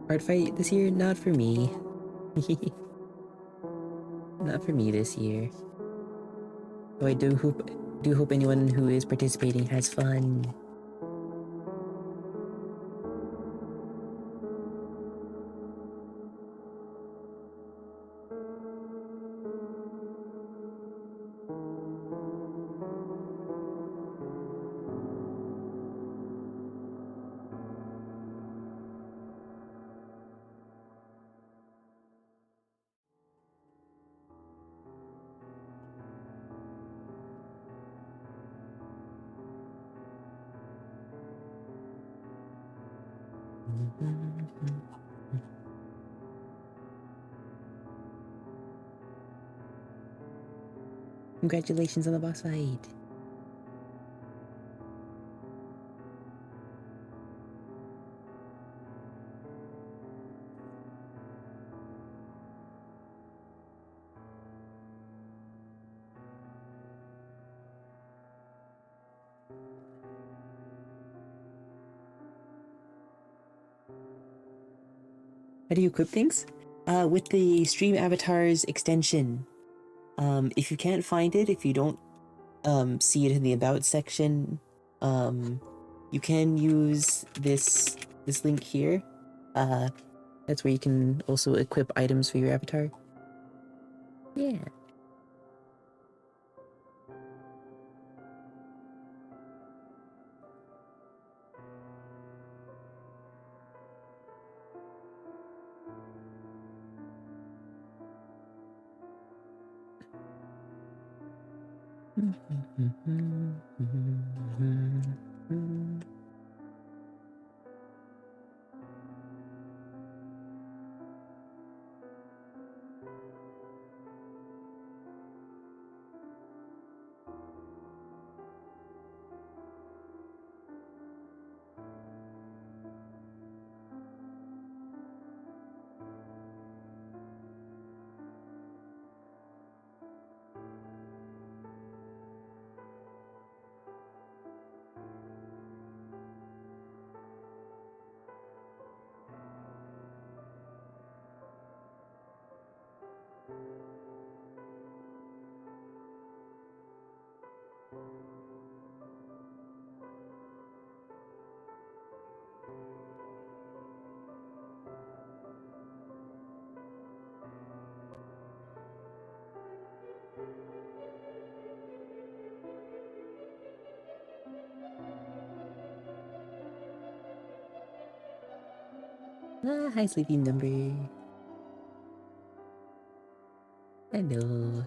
Hard fight this year? Not for me. Not for me this year. Though I do hope anyone who is participating has fun. Congratulations on the boss fight. How do you equip things? With the Stream Avatars extension. If you can't find it, if you don't see it in the About section, you can use this link here. That's where you can also equip items for your avatar. Yeah. Hi, sleepy number. Hello.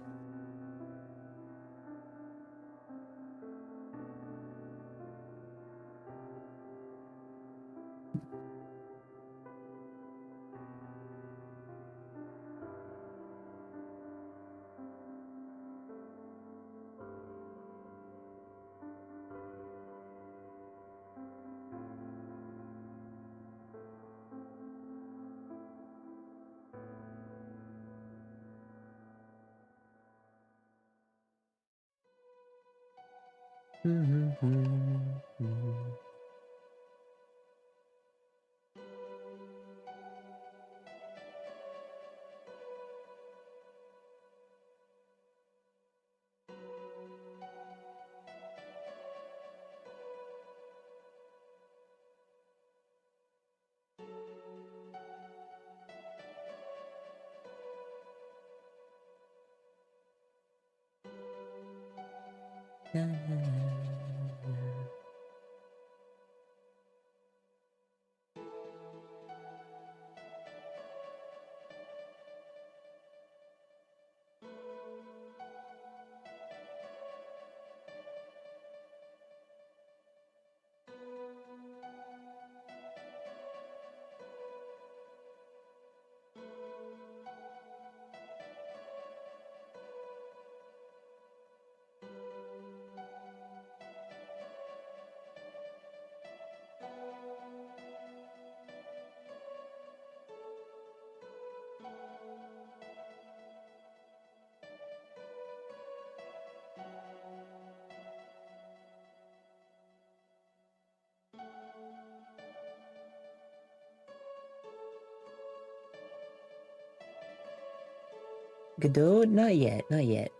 Godot? Not yet, not yet.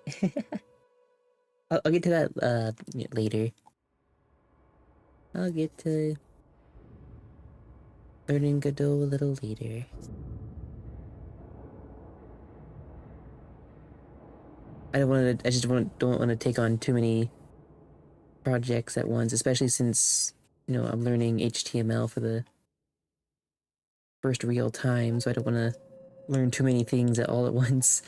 I'll get to that later. I'll get to learning Godot a little later. I just don't want to take on too many projects at once, especially since, I'm learning HTML for the first real time, so I don't want to learn too many things at all at once.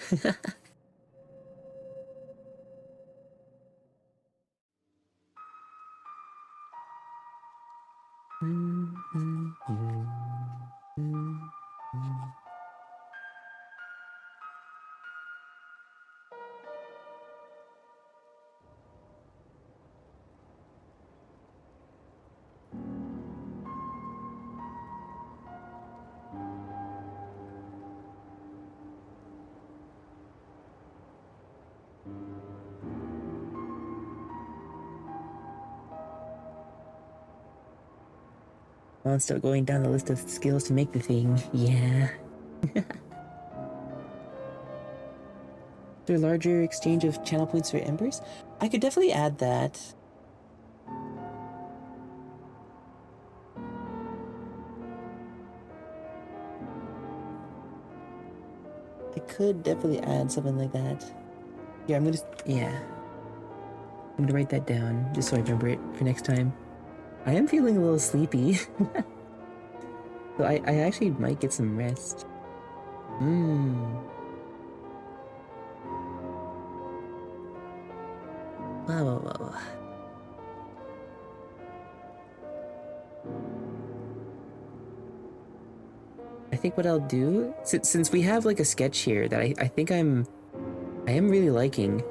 On, still going down the list of skills to make the thing. Yeah. There larger exchange of channel points for embers? I could definitely add that. I could definitely add something like that. Yeah, I'm gonna write that down just so I remember it for next time. I am feeling a little sleepy. So I actually might get some rest. Wow. I think what I'll do, since we have like a sketch here that I think I am really liking.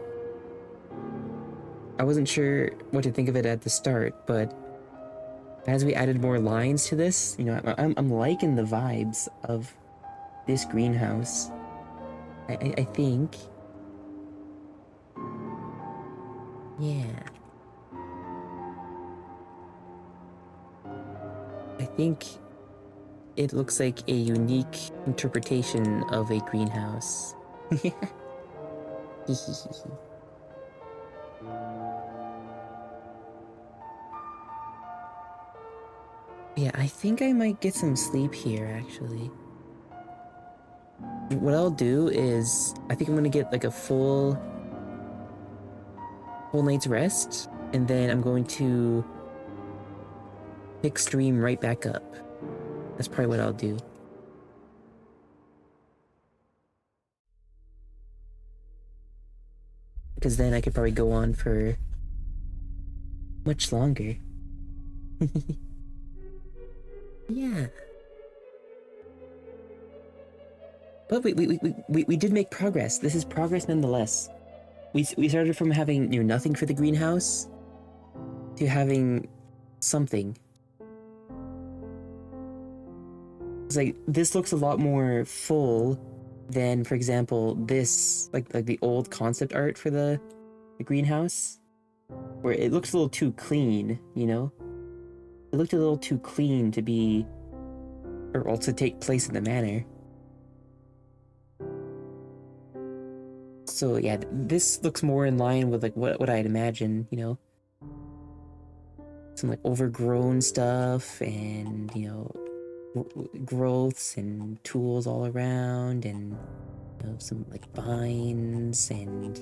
I wasn't sure what to think of it at the start, but as we added more lines to this, you know, I'm liking the vibes of this greenhouse. I think, yeah. I think it looks like a unique interpretation of a greenhouse. Yeah, I think I might get some sleep here, actually. What I'll do is, I think I'm gonna get like a full night's rest, and then I'm going to pick stream right back up. That's probably what I'll do. Because then I could probably go on for much longer. Yeah. But we did make progress. This is progress nonetheless. We started from having, you know, nothing for the greenhouse to having something. It's like, this looks a lot more full than, for example, this, like the old concept art for the greenhouse, where it looks a little too clean, you know? It looked a little too clean to be, or also take place in the manor. So yeah, this looks more in line with like what I'd imagine, you know? Some like overgrown stuff and, you know, growths and tools all around, and you know, some like vines and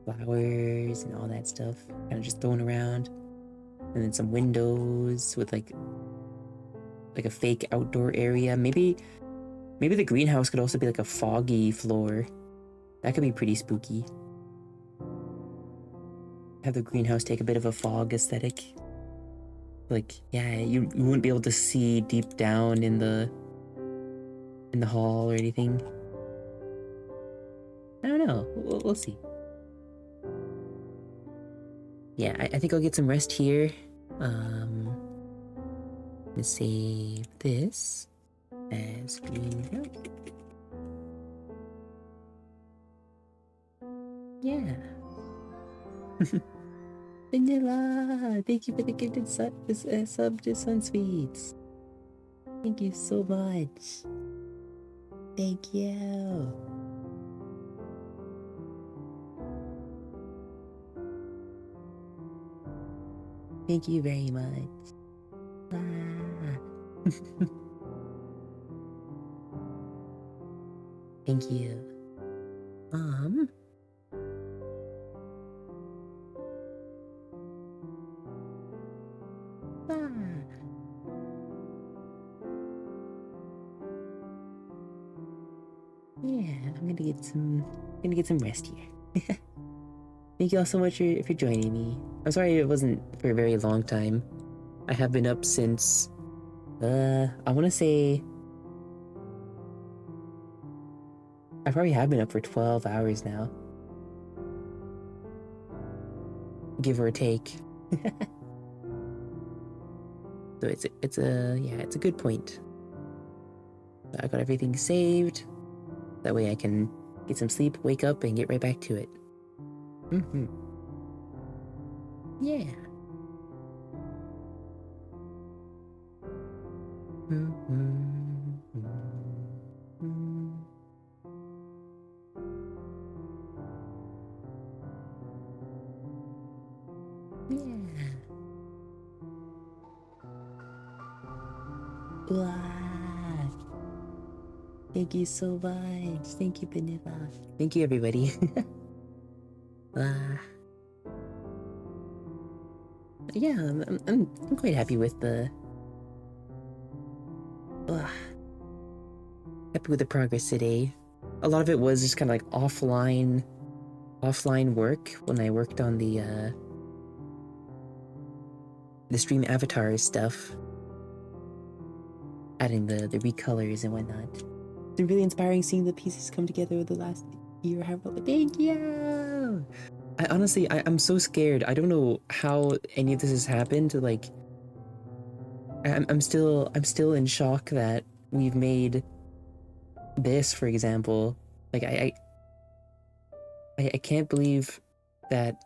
flowers and all that stuff kind of just thrown around. And then some windows with like a fake outdoor area. Maybe the greenhouse could also be like a foggy floor. That could be pretty spooky. Have the greenhouse take a bit of a fog aesthetic. Like, yeah, you wouldn't be able to see deep down in the hall or anything. I don't know. We'll see. Yeah, I think I'll get some rest here. Let's save this as greenhouse. Yeah. Vanilla! Thank you for the gifted sub to Sunsweets. Thank you so much. Thank you. Thank you very much. Thank you. Yeah, I'm gonna get some rest here. Thank you all so much for joining me. I'm sorry it wasn't for a very long time. I have been up since I wanna say I probably have been up for 12 hours now. Give or take. So it's a good point. I got everything saved. That way I can get some sleep, wake up, and get right back to it. Yeah. Yeah. Wow. Thank you so much. Thank you, Beneva. Thank you, everybody. Ah. Yeah, I'm quite happy with the happy with the progress today. A lot of it was just kind of like offline work when I worked on the stream avatar stuff, adding the recolors and whatnot. It's been really inspiring seeing the pieces come together the last year. Thank you. I honestly, I'm so scared. I don't know how any of this has happened. Like, I'm still in shock that we've made this, for example. Like, I can't believe that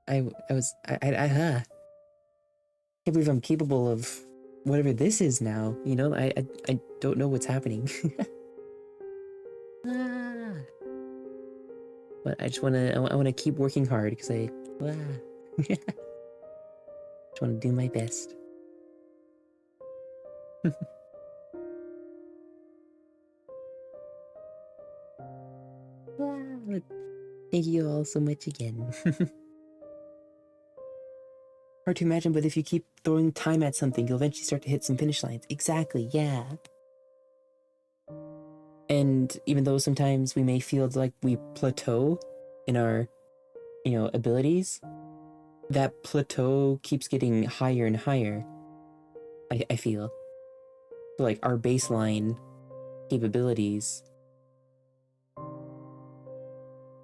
I can't believe I'm capable of whatever this is now. You know, I don't know what's happening. Ah. But I just wanna keep working hard because I just wanna do my best. Thank you all so much again. Hard to imagine, but if you keep throwing time at something, you'll eventually start to hit some finish lines. Exactly, yeah. And even though sometimes we may feel like we plateau in our, abilities, that plateau keeps getting higher and higher, I feel. So like our baseline capabilities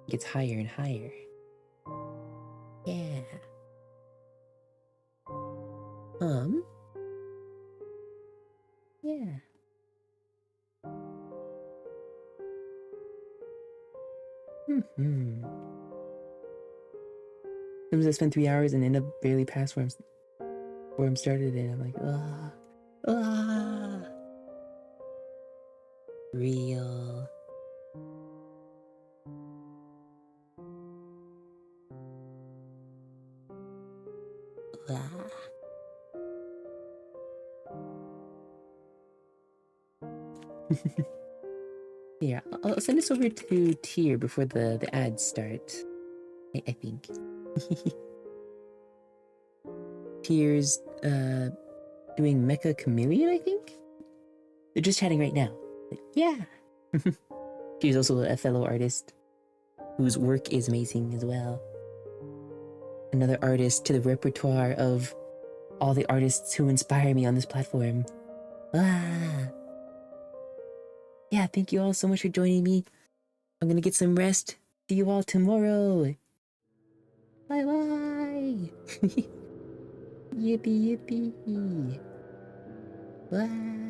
gets higher and higher. Yeah. Yeah. Sometimes I spend 3 hours and end up barely past where I'm started, and I'm like, real. Yeah, I'll send this over to Tier before the ads start. I think. Tier's doing Mecha Chameleon, I think? They're just chatting right now. Like, yeah. She's also a fellow artist whose work is amazing as well. Another artist to the repertoire of all the artists who inspire me on this platform. Yeah, thank you all so much for joining me. I'm gonna get some rest. See you all tomorrow. Bye bye. Yippee yippee. Bye.